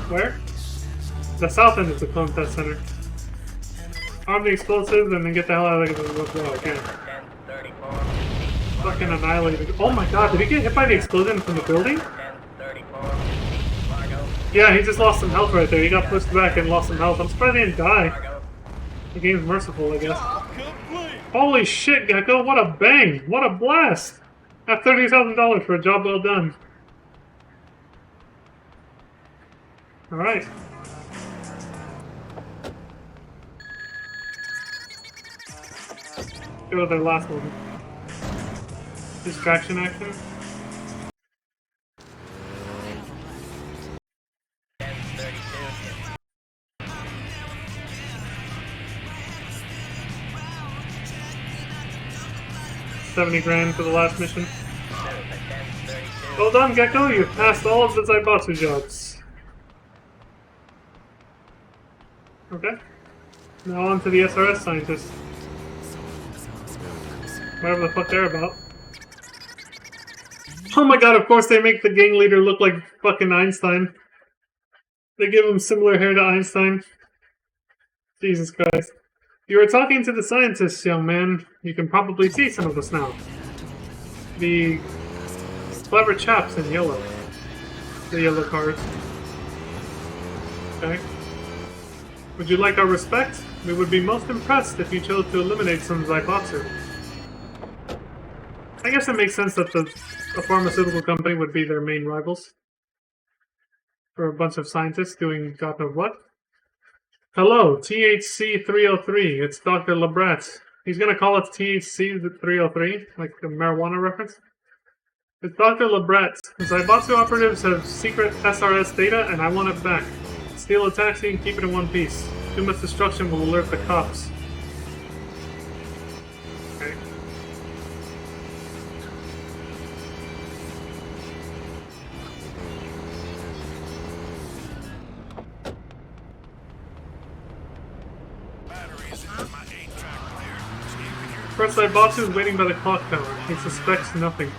Where? The south end of the clone test center. Arm the explosives and then get the hell out of the again. 1034. Fucking annihilated. Oh my god, did he get hit by the explosion from the building? 1034. Fargo. Yeah, he just lost some health right there. He got pushed back and lost some health. I'm surprised he didn't die. Fargo. The game's merciful, I guess. Job complete. Holy shit, Gecko, what a bang! What a blast! That's $30,000 for a job well done. Alright. Go to their last one. Distraction action. 1032. 70 grand for the last mission. Delta Well done, Gecko. You've passed all of the Zaibatsu jobs. Okay. Now on to the SRS scientists. Whatever the fuck they're about. Oh my god, of course they make the gang leader look like fucking Einstein. They give him similar hair to Einstein. Jesus Christ. You were talking to the scientists, young man. You can probably see some of us now. The clever chaps in yellow. The yellow cards. Okay. Would you like our respect? We would be most impressed if you chose to eliminate some Zaibatsu. I guess it makes sense that a pharmaceutical company would be their main rivals. For a bunch of scientists doing God knows what. Hello, THC-303. It's Dr. Labrat. He's gonna call it THC-303, like a marijuana reference. It's Dr. Labrat. Zaibatsu operatives have secret SRS data, and I want it back. Steal a taxi and keep it in one piece. Too much destruction will alert the cops. Okay. First Zaibatsu is waiting by the clock tower. He suspects nothing.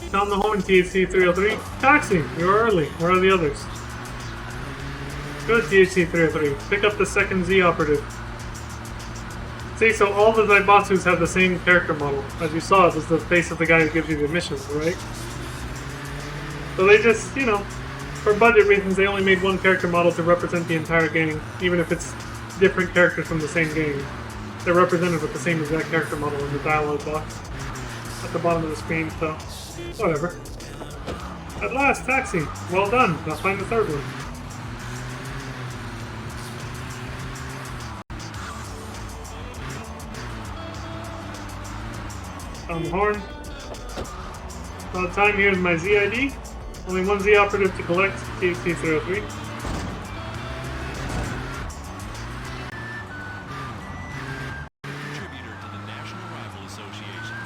Sound the horn, THC-303. Taxi! You're early. Where are the others? Good, THC-303. Pick up the second Z operative. See, so all the Zaibatsus have the same character model. As you saw, it was the face of the guy who gives you the missions, right? So they just, you know, for budget reasons, they only made one character model to represent the entire gang, even if it's different characters from the same gang. They're represented with the same exact character model in the dialogue box at the bottom of the screen, so whatever. At last, taxi! Well done, now find the third one. Sound the horn. About time, here's my ZID. Only one Z operative to collect, THC-303. Contributor to the National Rifle Association.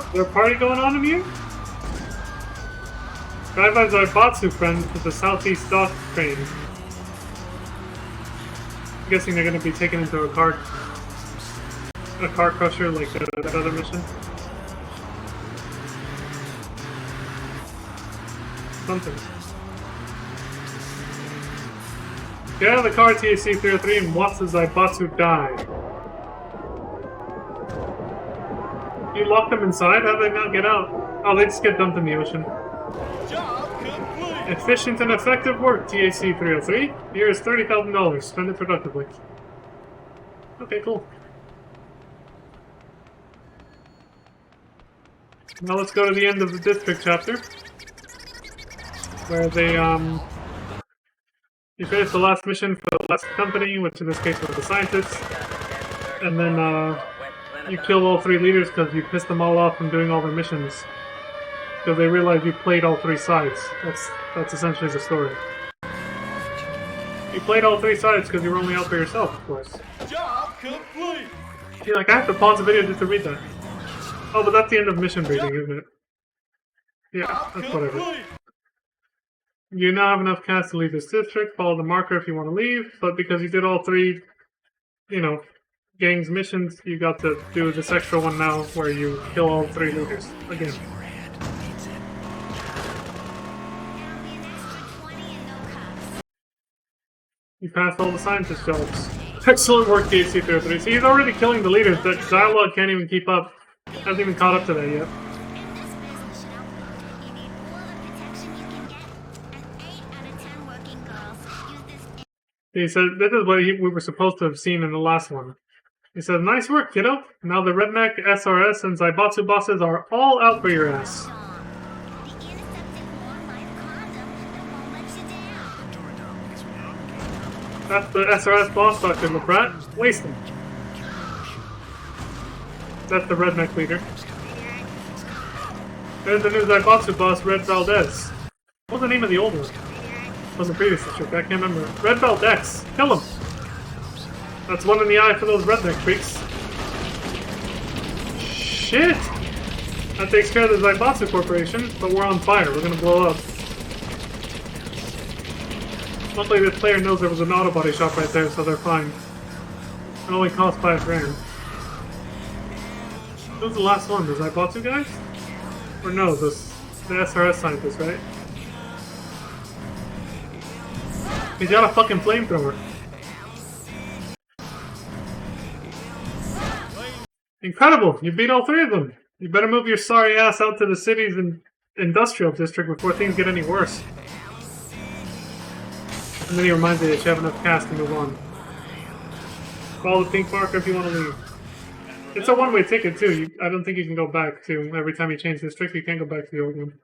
Is there a party going on in here? Drive by Zaibatsu friends to the southeast dock train. I'm guessing they're going to be taken into a car crusher like that other mission. Something. Get out of the car, THC-303, and watch the Zaibatsu die. You locked them inside? How did they not get out? Oh, they just get dumped in the ocean. Job complete. Efficient and effective work, THC-303. Here is $30,000. Spend it productively. Okay, cool. Now let's go to the end of the district chapter, where they you finish the last mission for the last company, which in this case was the scientists, and then you kill all three leaders because you pissed them all off from doing all their missions. Because they realize you played all three sides. That's essentially the story. You played all three sides because you were only out for yourself, of course. Job complete. See, like, I have to pause the video just to read that. Oh, but that's the end of mission reading, isn't it? Yeah, Job that's whatever. complete. You now have enough cash to leave this district. Follow the marker if you want to leave. But because you did all three, you know, gang's missions, you got to do this extra one now where you kill all three leaders again. You passed all the scientist jobs. Excellent work, THC-303. See, he's already killing the leaders. The dialogue can't even keep up. Hasn't even caught up to that yet. He said, this is what we were supposed to have seen in the last one. He said, nice work, kiddo. Now the Redneck, SRS, and Zaibatsu bosses are all out for your ass. That's the SRS boss, Dr. Labrat. Waste him. That's the Redneck leader. There's the new Zaibatsu boss, Red Valdez. What's the name of the old one? From the previous district, I can't remember. Red Belt X! Kill him! That's one in the eye for those redneck freaks. Shit! That takes care of the Zaibatsu Corporation, but we're on fire. We're gonna blow up. Luckily, this player knows there was an auto body shop right there, so they're fine. It only cost $5 grand. Who's the last one? The Zaibatsu guys? Or no, the SRS scientist, right? He's got a fucking flamethrower. Incredible! You beat all three of them! You better move your sorry ass out to the city's industrial district before things get any worse. And then he reminds me that you have enough cash to move on. Follow the pink marker if you want to leave. It's a one-way ticket too. I don't think you can go back to every time you change district. You can't go back to the old one.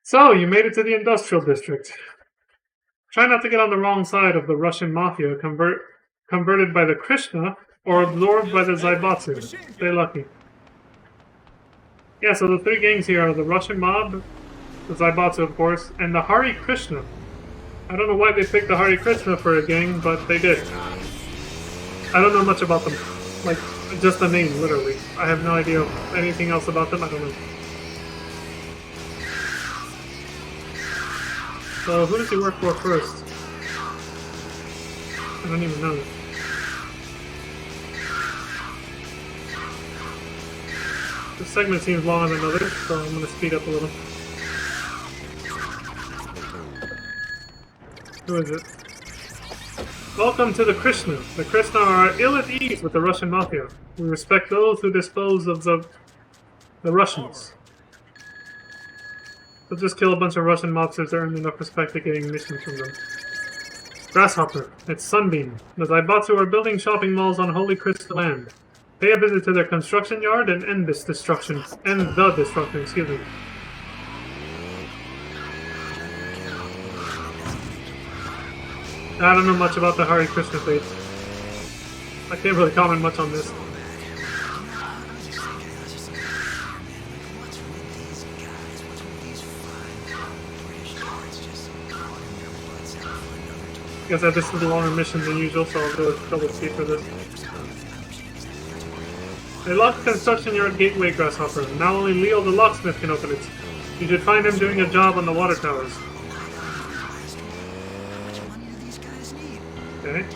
So you made it to the industrial district. Try not to get on the wrong side of the Russian mafia, converted by the Krishna or absorbed by the Zaibatsu. Stay lucky. Yeah, so the three gangs here are the Russian mob, the Zaibatsu of course, and the Hare Krishna. I don't know why they picked the Hare Krishna for a gang, but they did. I don't know much about them. Like, just the name, literally. I have no idea anything else about them, I don't know. So, who does he work for first? I don't even know. This segment seems longer than others, so I'm gonna speed up a little. Who is it? Welcome to the Krishna. The Krishna are ill at ease with the Russian mafia. We respect those who dispose of the Russians. So just kill a bunch of Russian mobsters to earn enough respect to getting missions from them. Grasshopper. It's Sunbeam. The Zaibatsu are building shopping malls on Holy Crystal Land. Pay a visit to their construction yard and end this destruction. End the destruction, excuse me. I don't know much about the Hare Krishna fate. I can't really comment much on this. Guess that this is a longer mission than usual, so I'll do a double speed for this. A locked construction yard gateway, Grasshopper. Now only Leo the locksmith can open it. You should find him doing a job on the water towers. Okay.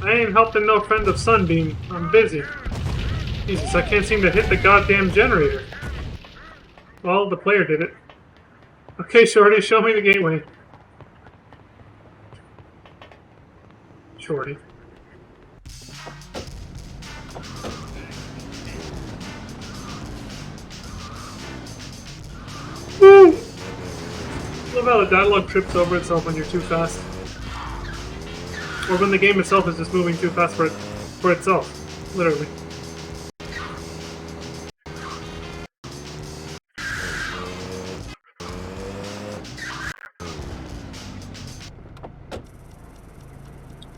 I ain't helping no friend of Sunbeam. I'm busy. Jesus, I can't seem to hit the goddamn generator. Well, the player did it. Okay, Shorty, show me the gateway. Shorty. Woo! Love how the dialogue trips over itself when you're too fast. Or when the game itself is just moving too fast for itself. Literally.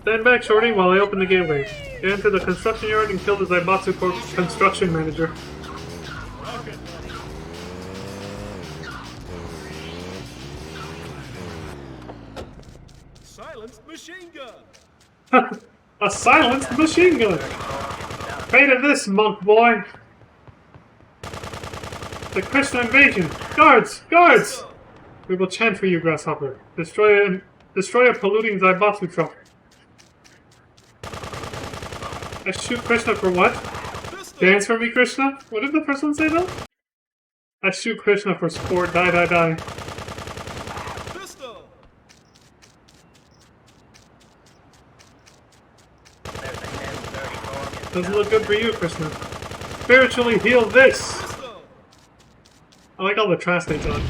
Stand back, Shorty, while I open the gateway. Get into the construction yard and kill the Zaibatsu Corp construction manager. Rocket. Silenced machine gun. A silenced machine gun! Pay to this, monk boy! The Krishna invasion! Guards! Guards! We will chant for you, Grasshopper. Destroy a polluting Zaibatsu truck. I shoot Krishna for what? Dance for me, Krishna? What did the first one say, though? I shoot Krishna for sport. Die, die, die. Pistol. There's a 1034. Doesn't look good for you, Krishna. Spiritually heal this! Pistol. I like all the trash things on.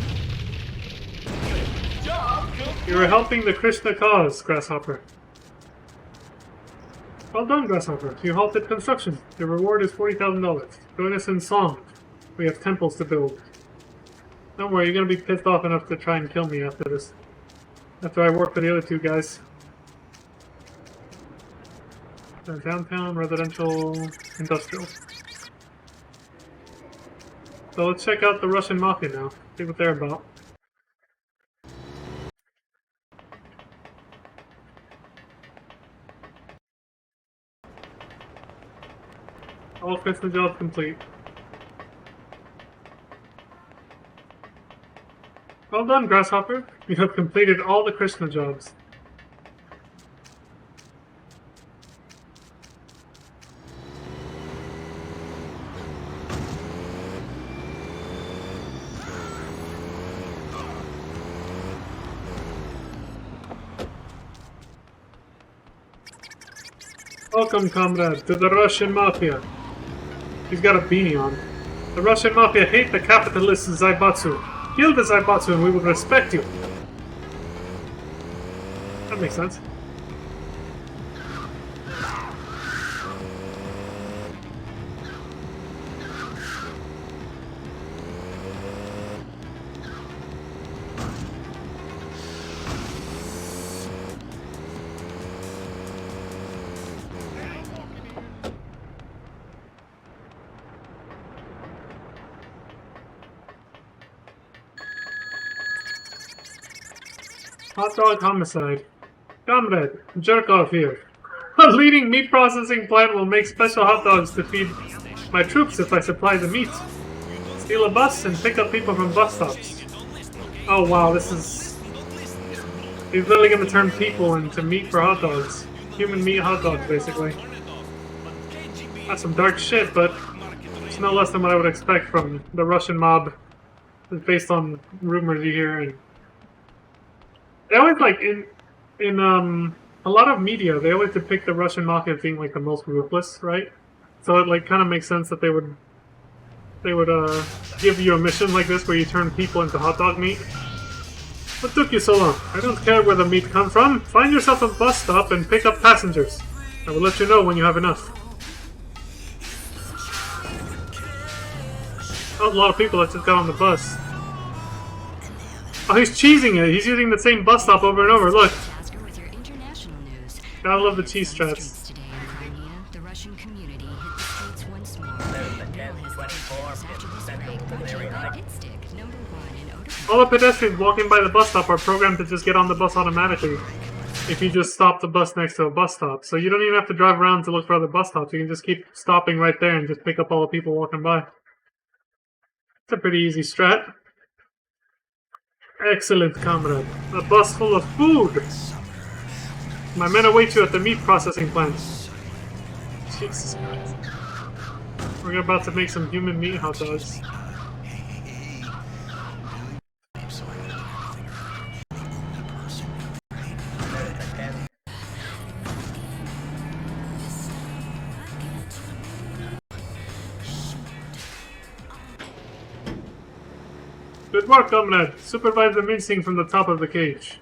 Job complete. You are helping the Krishna cause, Grasshopper. Well done, Grasshopper. You halted construction. Your reward is $40,000. Join us in song. We have temples to build. Don't worry, you're gonna be pissed off enough to try and kill me after this. After I work for the other two guys. Downtown, residential, industrial. So let's check out the Russian Mafia now. See what they're about. All Christmas jobs complete. Well done, Grasshopper. You have completed all the Krishna jobs. Welcome, comrade, to the Russian Mafia. He's got a beanie on. The Russian Mafia hate the capitalist Zaibatsu. Kill the Zaibatsu and we will respect you. That makes sense. Hot dog homicide. Comrade, Jerkov here. A leading meat processing plant will make special hot dogs to feed my troops if I supply the meat. Steal a bus and pick up people from bus stops. Oh wow, this is... He's literally gonna turn people into meat for hot dogs. Human meat hot dogs, basically. That's some dark shit, but it's no less than what I would expect from the Russian mob. It's based on rumors you hear and... They always like in a lot of media they always depict the Russian mafia as being like the most ruthless, right? So it like kind of makes sense that they would give you a mission like this where you turn people into hot dog meat. What took you so long? I don't care where the meat comes from. Find yourself a bus stop and pick up passengers. I will let you know when you have enough. That was a lot of people that just got on the bus. Oh, he's cheesing it. He's using the same bus stop over and over. Look. With your international news. Gotta love the cheese strats. Today in Crimea, the Russian community hit the streets once more. There's the 1024 After this break, very high. hit stick number 1 in Oda. All the pedestrians walking by the bus stop are programmed to just get on the bus automatically. If you just stop the bus next to a bus stop. So you don't even have to drive around to look for other bus stops. You can just keep stopping right there and just pick up all the people walking by. It's a pretty easy strat. Excellent, comrade. A bus full of food! My men await you at the meat processing plant. Jesus Christ. We're about to make some human meat hot dogs. Good work, comrade. Supervise the mincing from the top of the cage.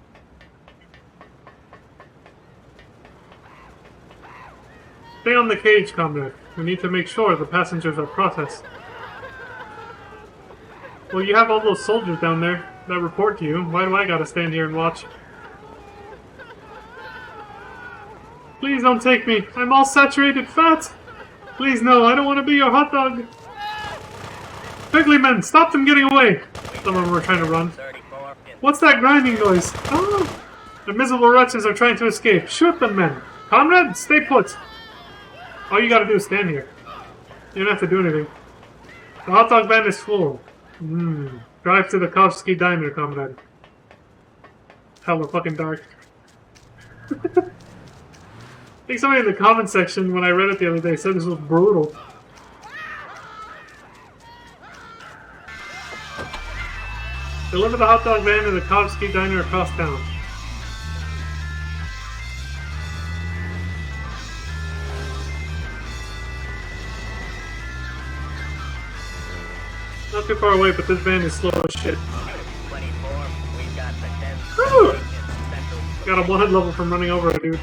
Stay on the cage, comrade. We need to make sure the passengers are processed. Well, you have all those soldiers down there that report to you. Why do I gotta stand here and watch? Please don't take me. I'm all saturated fat. Please, no. I don't want to be your hot dog. Quickly, men. Stop them getting away. Some of them were trying to run. What's that grinding noise? Oh! The miserable wretches are trying to escape. Shoot them, men. Comrade, stay put. All you gotta do is stand here. You don't have to do anything. The hot dog van is full. Drive to the Kovsky Diner, comrade. Hella fucking dark. I think somebody in the comment section, when I read it the other day, said this was brutal. Deliver the hot dog van to the Kovsky Diner across town. Not too far away, but this van is slow as shit. 24, we got the 10. Woo! Got a 100 level from running over it, dude.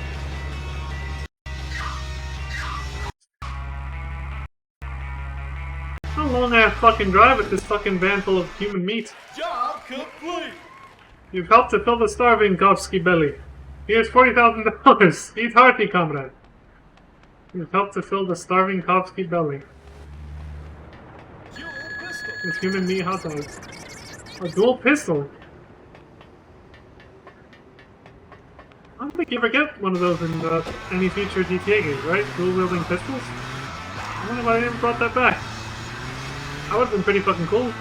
long I have to fucking drive with this fucking van full of human meat. Job complete. You've helped to fill the starving Kovsky belly. Here's $40,000. Eat hearty, comrade. You've helped to fill the starving Kovsky belly. Dual pistol. With human meat hot dogs. A dual pistol? I don't think you ever get one of those in any future GTA games, right? Dual-wielding pistols? I wonder why they never brought that back. That would've been pretty fucking cool.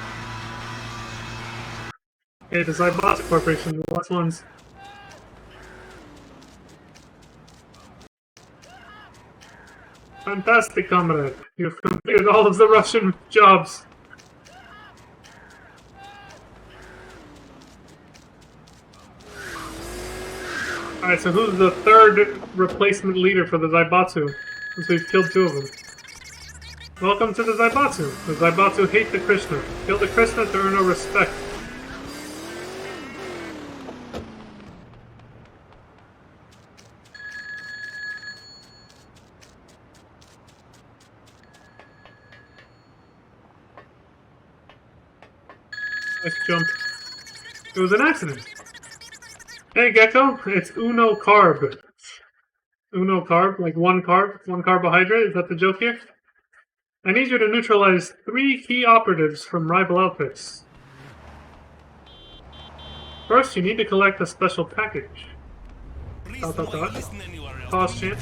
Okay, the Zybot Corporation, the last ones. Fantastic, comrade. You've completed all of the Russian jobs. Alright, so who's the third replacement leader for the Zaibatsu? Since we've killed 2 of them. Welcome to the Zaibatsu. The Zaibatsu hate the Krishna. Kill the Krishna to earn our respect. Nice jump. It was an accident. Hey Gecko, it's Uno Carb. Uno Carb? Like one carbohydrate? Is that the joke here? I need you to neutralize 3 key operatives from rival outfits. First, you need to collect a special package. Dot, dot, dot. Pause chant.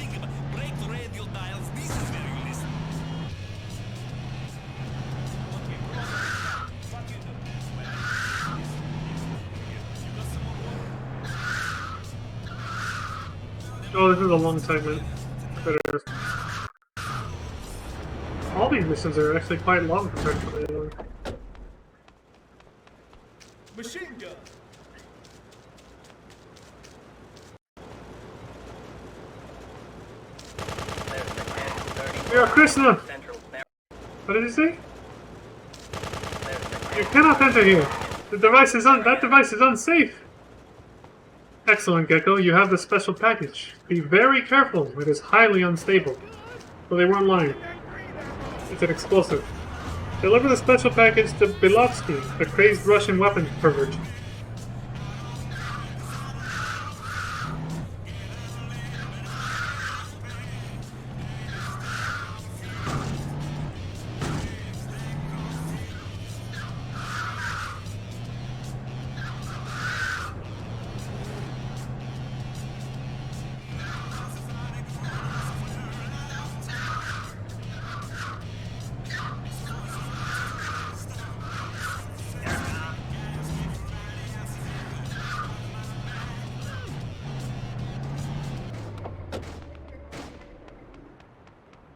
Oh, this is a long segment. Better. All these missions are actually quite long compared to the other one. Machine gun. There's the 1030 You're a Krishna! Central Fair. What did he say? There's the You cannot enter here! The device is that device is unsafe! Excellent, Gecko. You have the special package. Be very careful. It is highly unstable. Well, they weren't lying. It's an explosive. Deliver the special package to Bilovsky, the crazed Russian weapons pervert.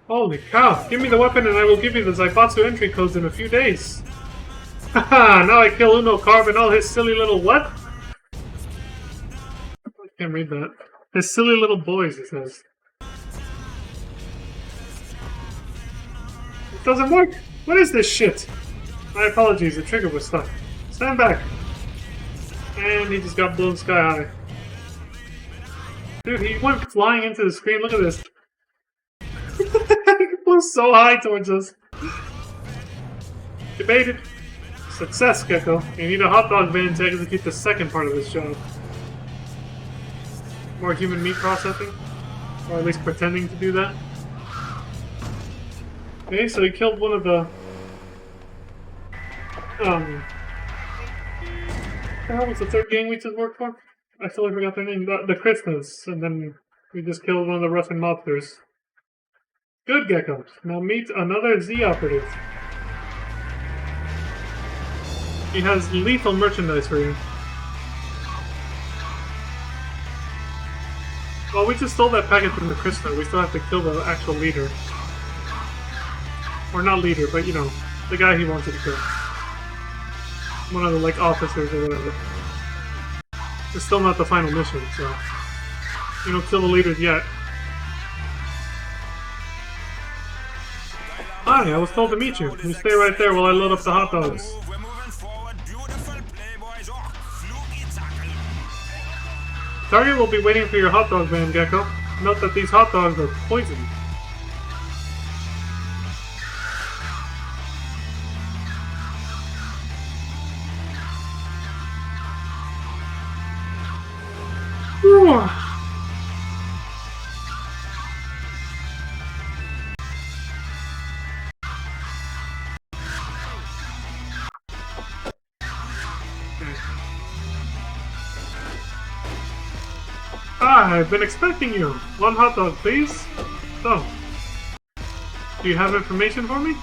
Holy cow! Give me the weapon and I will give you the Zaibatsu entry codes in a few days. Haha! Now I kill Uno Carb and all his silly little what? I can't read that. His silly little boys, it says. It doesn't work! What is this shit? My apologies, the trigger was stuck. Stand back! And he just got blown sky high. Dude, he went flying into the screen, look at this. He flew so high towards us. Debated. Success, Gecko. You need a hot dog van to execute the second part of this job. More human meat processing? Or at least pretending to do that. Okay, so he killed one of the... What the hell was the third gang we just worked for? I totally forgot their name. The Krishnas. And then we just killed one of the Russian mobsters. Good, Gecko. Now meet another Z operative. He has lethal merchandise for you. Well, we just stole that packet from the Krishna. We still have to kill the actual leader. Or not leader, but you know, the guy he wanted to kill. One of the, like, officers or whatever. It's still not the final mission, so... You don't kill the leaders yet. Hi, I was told to meet you. You stay right there while I load up the hot dogs. Target will be waiting for your hot dog van, Gecko. Note that these hot dogs are poisoned. Ah, I've been expecting you. One hot dog, please. So, do you have information for me?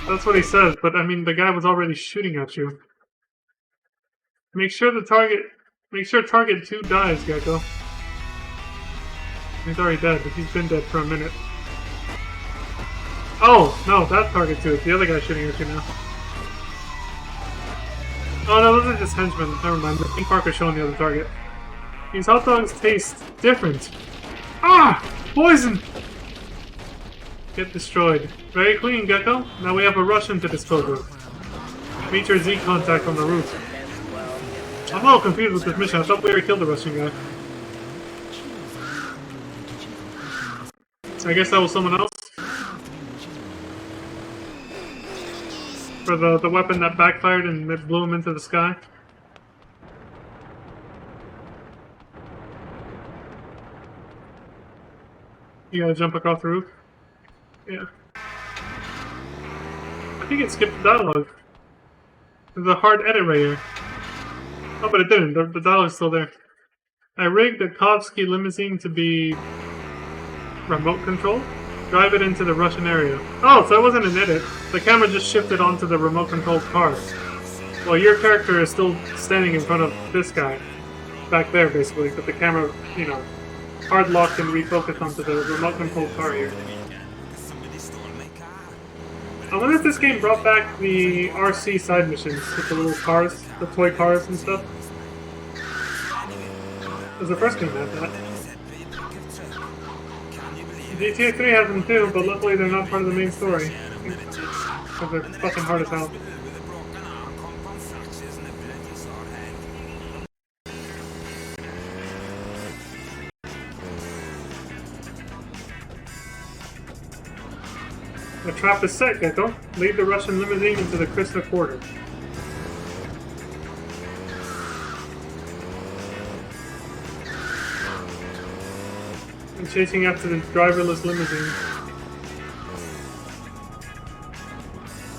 That's what he says, but I mean, the guy was already shooting at you. Make sure target 2 dies, Gecko. He's already dead, but he's been dead for a minute. Oh, no, that's target 2. It's the other guy shooting at you now. Oh no, those are just henchmen. Never mind. The pink marker's showing the other target. These hot dogs taste different. Ah! Poison! Get destroyed. Very clean, Gecko. Now we have a Russian to dispose of. Meet your Z contact on the roof. I'm a little confused with this mission. I thought we already killed the Russian guy. I guess that was someone else. For the weapon that backfired and it blew him into the sky. You gotta jump across the roof? Yeah. I think it skipped the dialogue. There's a hard edit right here. Oh, but it didn't. The dialogue's still there. I rigged the Kovsky limousine to be remote control. Drive it into the Russian area. Oh, so it wasn't an edit. The camera just shifted onto the remote controlled car. Well, your character is still standing in front of this guy. Back there, basically. But the camera, you know, hard locked and refocused onto the remote controlled car here. I wonder if this game brought back the RC side missions with the little cars, the toy cars and stuff. Because the first game had that. GTA 3 has them too, but luckily they're not part of the main story. Because they're fucking hard as hell. The trap is set, Gecko. Lead the Russian limousine into the Krista Quarter. I'm chasing after the driverless limousine.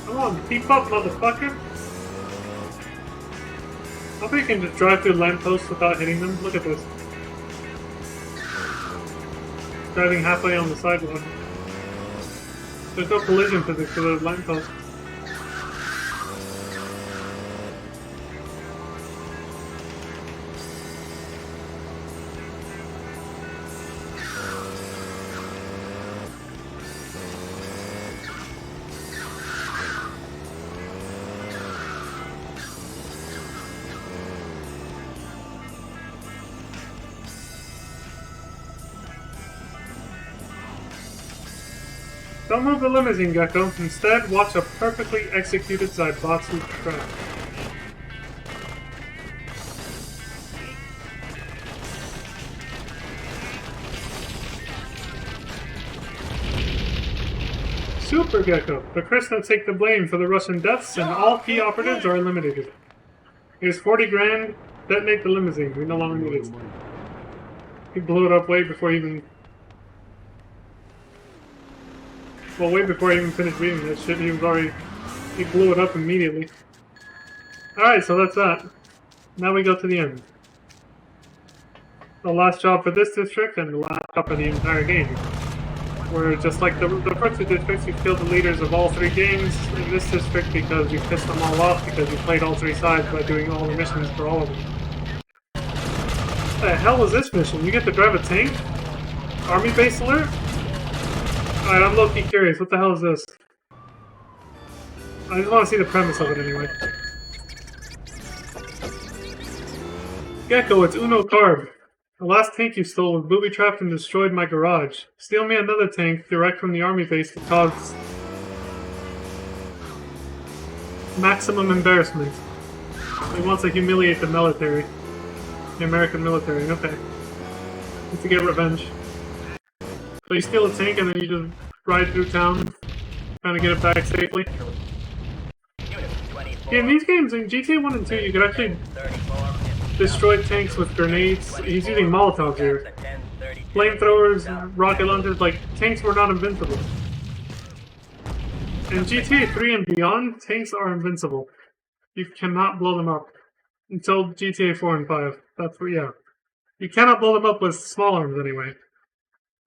Come on, keep up, motherfucker! I think you can just drive through lampposts without hitting them. Look at this. Driving halfway on the sidewalk. There's no collision physics for the lamppost. Don't move the limousine, Gecko. Instead, watch a perfectly executed Zaibatsu trap. Super Gecko. The Krishna take the blame for the Russian deaths, and all key operatives are eliminated. Here's 40 grand. Detonate the limousine. We no longer need it. He blew it up way before he even... Well, way before I even finished reading that shit, he blew it up immediately. Alright, so that's that. Now we go to the end. The last job for this district, and the last job for the entire game. Where, just like the first two districts, you killed the leaders of all 3 games. In this district, because you pissed them all off, because you played all 3 sides by doing all the missions for all of them. What the hell was this mission? You get to drive a tank? Army base alert? Alright, I'm low-key curious. What the hell is this? I just want to see the premise of it anyway. Gecko, it's Uno Carb. The last tank you stole was booby-trapped and destroyed my garage. Steal me another tank direct from the army base to cause maximum embarrassment. He wants to humiliate the military. The American military, okay. Needs to get revenge. So you steal a tank and then you just ride through town, trying to get it back safely. Yeah, in these games, in GTA 1 and 2, you could actually destroy tanks with grenades. He's using Molotovs here. Flamethrowers, rocket launchers, like, tanks were not invincible. In GTA 3 and beyond, tanks are invincible. You cannot blow them up. Until GTA 4 and 5. That's what, yeah. You cannot blow them up with small arms anyway.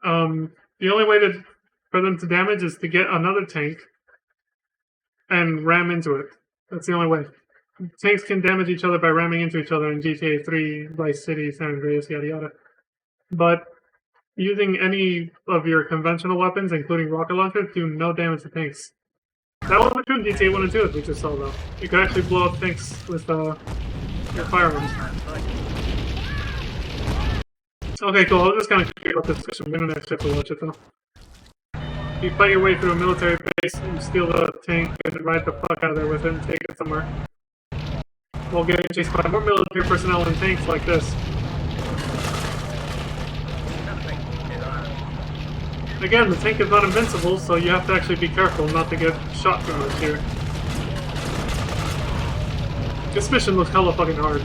The only way for them to damage is to get another tank and ram into it. That's the only way. Tanks can damage each other by ramming into each other in GTA 3, Vice City, San Andreas, yada yada. But using any of your conventional weapons, including rocket launchers, do no damage to tanks. That wasn't true in GTA 1 and 2, as we just saw, though. You could actually blow up tanks with your firearms. Okay, cool. I was just kind of curious about this mission. We don't actually have to watch it, though. You fight your way through a military base, you steal the tank, and ride the fuck out of there with it and take it somewhere. While getting chased by more military personnel and tanks like this. Again, the tank is not invincible, so you have to actually be careful not to get shot too much here. This mission looks hella fucking hard.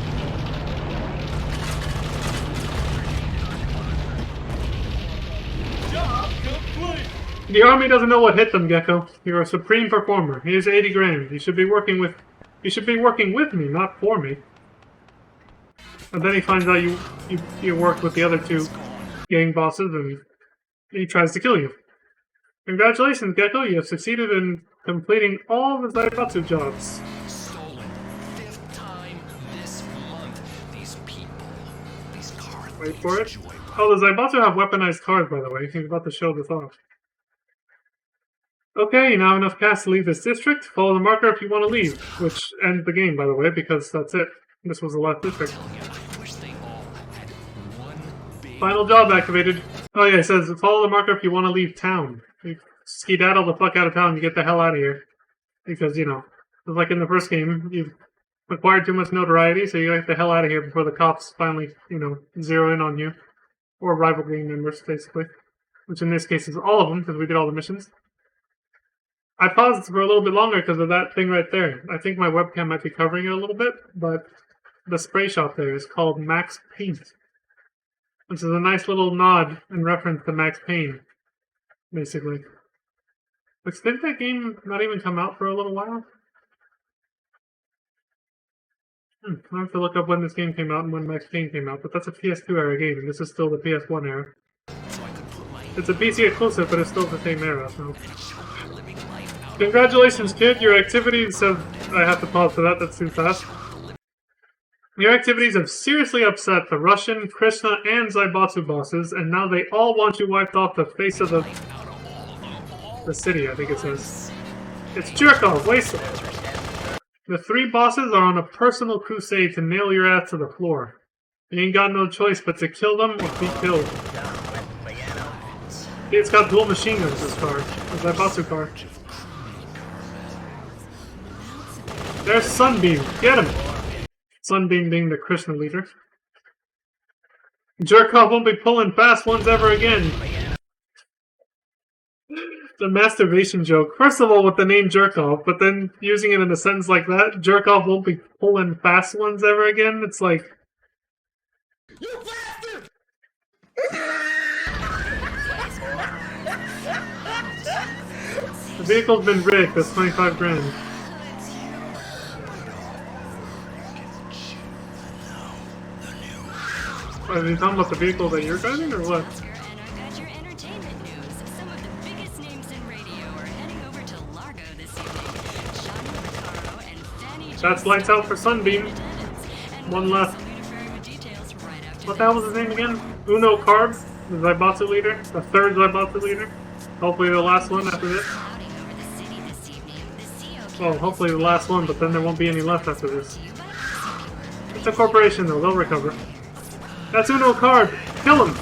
Job complete. The army doesn't know what hit them, Gecko. You're a supreme performer. Here's 80 grand. You should be working with me, not for me. And then he finds out you worked with the other two gang bosses, and he tries to kill you. Congratulations, Gecko. You have succeeded in completing all the Zaibatsu jobs. Stolen. 5th time this month. These people. These cars. Wait for it. Oh, the Zaibatsu have weaponized cars, by the way. He's about to show this off. Okay, you now have enough cash to leave this district. Follow the marker if you want to leave. Which ends the game, by the way, because that's it. This was the last district. Final job activated. Oh yeah, it says follow the marker if you want to leave town. You skedaddle the fuck out of town and get the hell out of here. Because, you know, it's like in the first game, you've acquired too much notoriety, so you gotta get the hell out of here before the cops finally, you know, zero in on you. Or rival gang members, basically. Which in this case is all of them, because we did all the missions. I paused for a little bit longer because of that thing right there. I think my webcam might be covering it a little bit, but the spray shot there is called Max Payne. Which is a nice little nod in reference to Max Payne, basically. Which didn't that game not even come out for a little while? I have to look up when this game came out and when Max Payne came out, but that's a PS2 era game, and this is still the PS1 era. It's a PC exclusive, but it's still the same era, so... Congratulations, kid! Your activities have... I have to pause for that, that's too fast. Your activities have seriously upset the Russian, Krishna, and Zaibatsu bosses, and now they all want you wiped off the face of the city, I think it says. It's Jerkov, Wasteland! The 3 bosses are on a personal crusade to nail your ass to the floor. You ain't got no choice but to kill them or be killed. It's got dual machine guns, this car. The Zaibatsu car. There's Sunbeam! Get him! Sunbeam being the Krishna leader. Jerkov won't be pulling fast ones ever again! The masturbation joke. First of all, with the name Jerkov, but then using it in a sentence like that, Jerkov won't be pulling fast ones ever again. It's like... You bastard! The vehicle's been rigged, that's 25 grand. Are you talking about the vehicle that you're driving, or what? And I've got your entertainment news. Some of the biggest names in radio are heading over to Largo this evening. Johnny Vaccaro and Fanny That's lights out for Sunbeam. And One left. with details right after What the hell was his name again? Uno Carb, the Zaibatsu leader, the 3rd Zaibatsu leader. Hopefully the last one after this. Scouting over the city this evening. The CO Well, hopefully the last one, but then there won't be any left after this. you by the It's a corporation though, they'll recover. That's Uno Card! Kill him!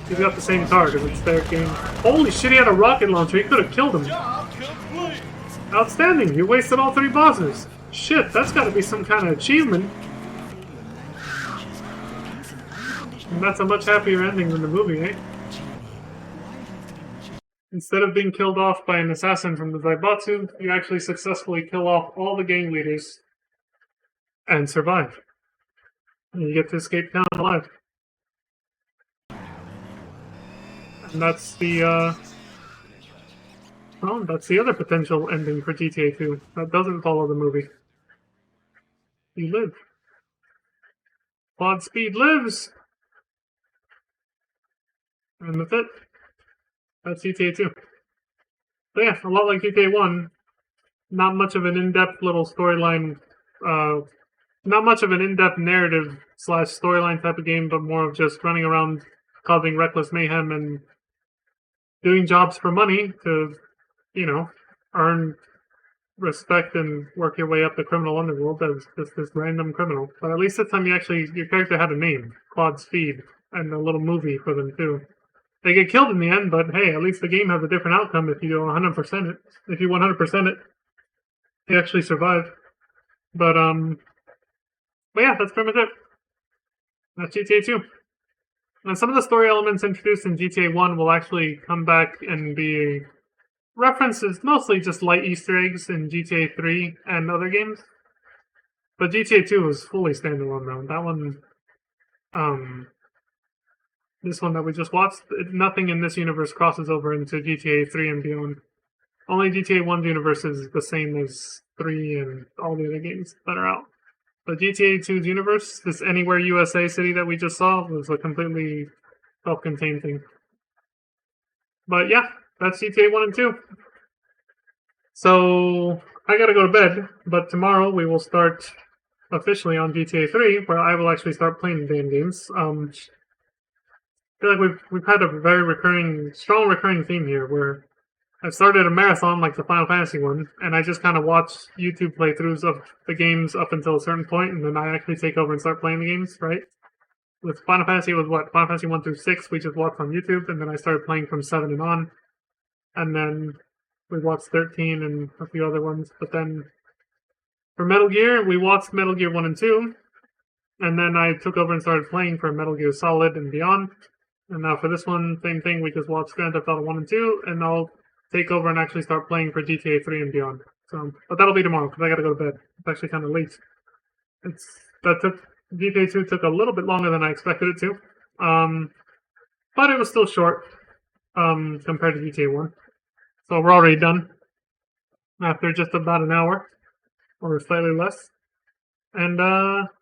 He's got the same card because it's their game. Holy shit, he had a rocket launcher, he could have killed him. Job complete. Outstanding, you wasted all 3 bosses. Shit, that's gotta be some kind of achievement. And that's a much happier ending than the movie, eh? Instead of being killed off by an assassin from the Zaibatsu, you actually successfully kill off all the gang leaders and survive. And you get to escape town alive. And that's the, well, that's the other potential ending for GTA 2. That doesn't follow the movie. You live. Quad Speed lives! And that's it. That's GTA 2. So yeah, a lot like GTA 1, not much of an in-depth little storyline, not much of an in-depth narrative / storyline type of game, but more of just running around causing reckless mayhem and doing jobs for money to, you know, earn respect and work your way up the criminal underworld as just this random criminal. But at least this time your character had a name, Claude Speed, and a little movie for them too. They get killed in the end, but hey, at least the game has a different outcome if you 100% it. If you 100% it, you actually survive. But yeah, that's pretty much it. That's GTA 2. And some of the story elements introduced in GTA 1 will actually come back and be references, mostly just light Easter eggs in GTA 3 and other games. But GTA 2 was fully standalone though. That one, this one that we just watched, nothing in this universe crosses over into GTA 3 and beyond. Only GTA 1's universe is the same as 3 and all the other games that are out. But GTA 2's universe, this Anywhere USA city that we just saw, was a completely self-contained thing. But yeah, that's GTA 1 and 2. So, I gotta go to bed, but tomorrow we will start officially on GTA 3, where I will actually start playing the damn games. I feel like we've had a very strong recurring theme here, where I started a marathon like the Final Fantasy one, and I just kind of watch YouTube playthroughs of the games up until a certain point, and then I actually take over and start playing the games, right? With Final Fantasy, it was what? Final Fantasy 1 through 6, we just watched on YouTube, and then I started playing from 7 and on, and then we watched 13 and a few other ones, but then for Metal Gear, we watched Metal Gear 1 and 2, and then I took over and started playing for Metal Gear Solid and beyond, and now for this one, same thing, we just watched Grand Theft Auto 1 and 2, and I'll take over and actually start playing for GTA 3 and beyond. So, but that'll be tomorrow because I gotta go to bed. It's actually kind of late. GTA 2 took a little bit longer than I expected it to, but it was still short compared to GTA 1. So we're already done after just about an hour or slightly less. And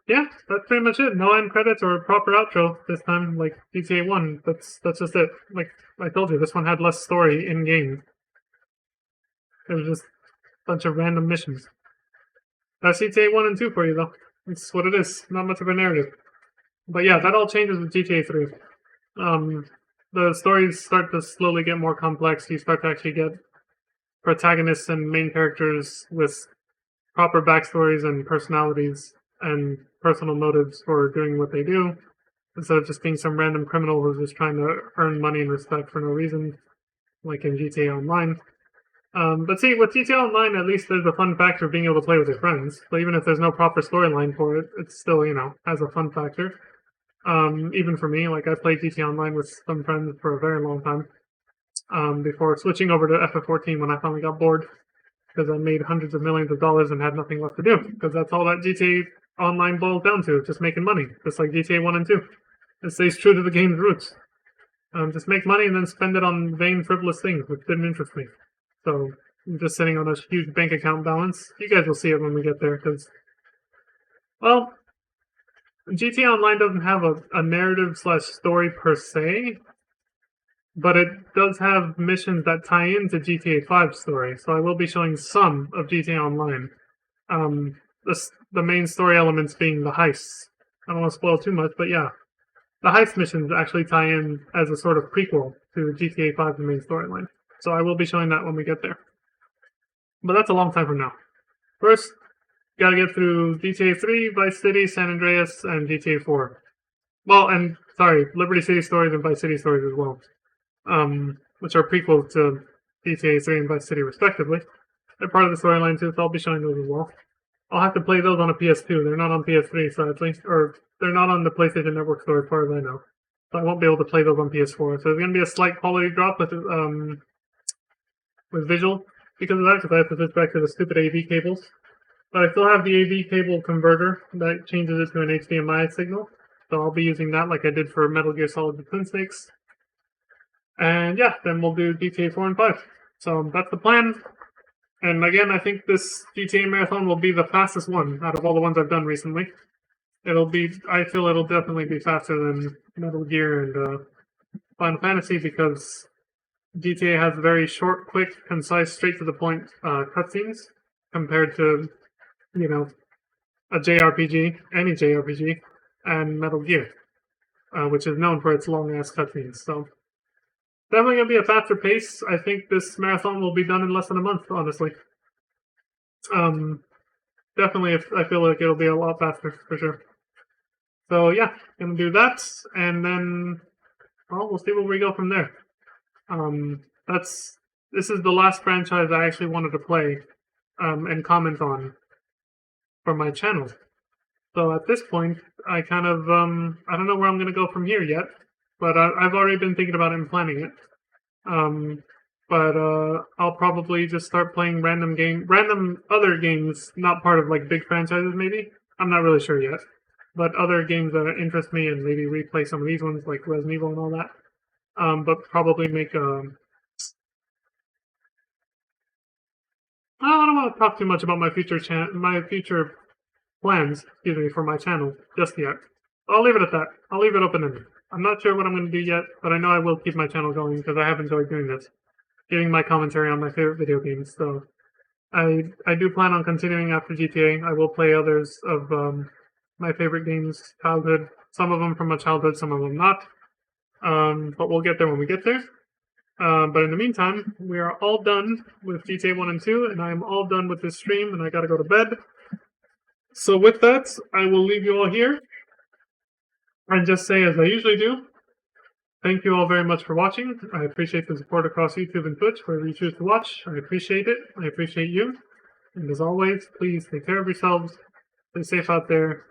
yeah, that's pretty much it. No end credits or proper outro this time, like GTA 1. That's just it. Like I told you, this one had less story in game. It was just a bunch of random missions. That's GTA 1 and 2 for you, though. It's what it is. Not much of a narrative. But yeah, that all changes with GTA 3. The stories start to slowly get more complex. You start to actually get protagonists and main characters with proper backstories and personalities and personal motives for doing what they do, instead of just being some random criminal who's just trying to earn money and respect for no reason, like in GTA Online. But see, with GTA Online, at least there's a fun factor of being able to play with your friends. So even if there's no proper storyline for it, it's still, you know, has a fun factor. Even for me, like I played GTA Online with some friends for a very long time, before switching over to FF14 when I finally got bored, because I made hundreds of millions of dollars and had nothing left to do, because that's all that GTA Online boils down to, just making money, just like GTA 1 and 2. It stays true to the game's roots. Just make money and then spend it on vain, frivolous things, which didn't interest me. So, I'm just sitting on a huge bank account balance. You guys will see it when we get there, because, well, GTA Online doesn't have a narrative / story per se, but it does have missions that tie into GTA 5's story, so I will be showing some of GTA Online. The main story elements being the heists. I don't want to spoil too much, but yeah. The heist missions actually tie in as a sort of prequel to GTA 5's main storyline. So I will be showing that when we get there. But that's a long time from now. First, gotta get through GTA 3, Vice City, San Andreas, and GTA 4. Well, and, sorry, Liberty City Stories and Vice City Stories as well. Which are prequels to GTA 3 and Vice City respectively. They're part of the storyline too, so I'll be showing those as well. I'll have to play those on a PS2. They're not on PS3, sadly. Or, they're not on the PlayStation Network store as far as I know. So I won't be able to play those on PS4. So there's going to be a slight quality drop with visual because of that, because I have to switch back to the stupid AV cables. But I still have the AV cable converter that changes it to an HDMI signal. So I'll be using that like I did for Metal Gear Solid the Twin Snakes. And yeah, then we'll do GTA 4 and 5. So that's the plan. And again, I think this GTA Marathon will be the fastest one out of all the ones I've done recently. I feel it'll definitely be faster than Metal Gear and Final Fantasy because GTA has very short, quick, concise, straight to the point cutscenes compared to, you know, a JRPG, any JRPG, and Metal Gear, which is known for its long ass cutscenes. So definitely gonna be a faster pace. I think this marathon will be done in less than a month, honestly. Definitely, I feel like it'll be a lot faster for sure. So yeah, gonna do that, and then we'll see where we go from there. This is the last franchise I actually wanted to play and comment on for my channel. So at this point, I kind of I don't know where I'm gonna go from here yet, but I've already been thinking about it and planning it. But I'll probably just start playing random other games, not part of like big franchises. Maybe I'm not really sure yet, but other games that interest me, and maybe replay some of these ones like Resident Evil and all that. But probably make I don't want to talk too much about my future plans, excuse me, for my channel just yet. I'll leave it at that. I'll leave it open-ended. I'm not sure what I'm going to do yet, but I know I will keep my channel going because I have enjoyed doing this, giving my commentary on my favorite video games. So I do plan on continuing after GTA. I will play others of my favorite games, childhood. Some of them from my childhood, some of them not. But we'll get there when we get there. But in the meantime, we are all done with GTA 1 and 2, and I am all done with this stream, and I gotta go to bed. So with that, I will leave you all here, and just say, as I usually do, thank you all very much for watching. I appreciate the support across YouTube and Twitch, wherever you choose to watch. I appreciate it. I appreciate you. And as always, please take care of yourselves, stay safe out there,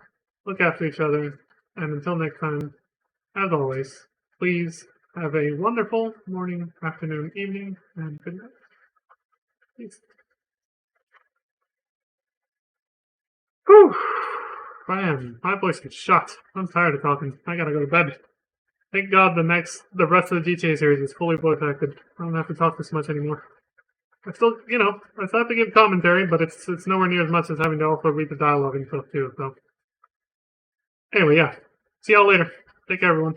look after each other, and until next time, as always, please have a wonderful morning, afternoon, evening, and good night. Peace. Whew. Man, my voice is shot. I'm tired of talking. I gotta go to bed. Thank God the rest of the GTA series is fully voice acted. I don't have to talk this much anymore. I still, I still have to give commentary, but it's nowhere near as much as having to also read the dialogue and stuff too, so. Anyway, yeah. See y'all later. Take care, everyone.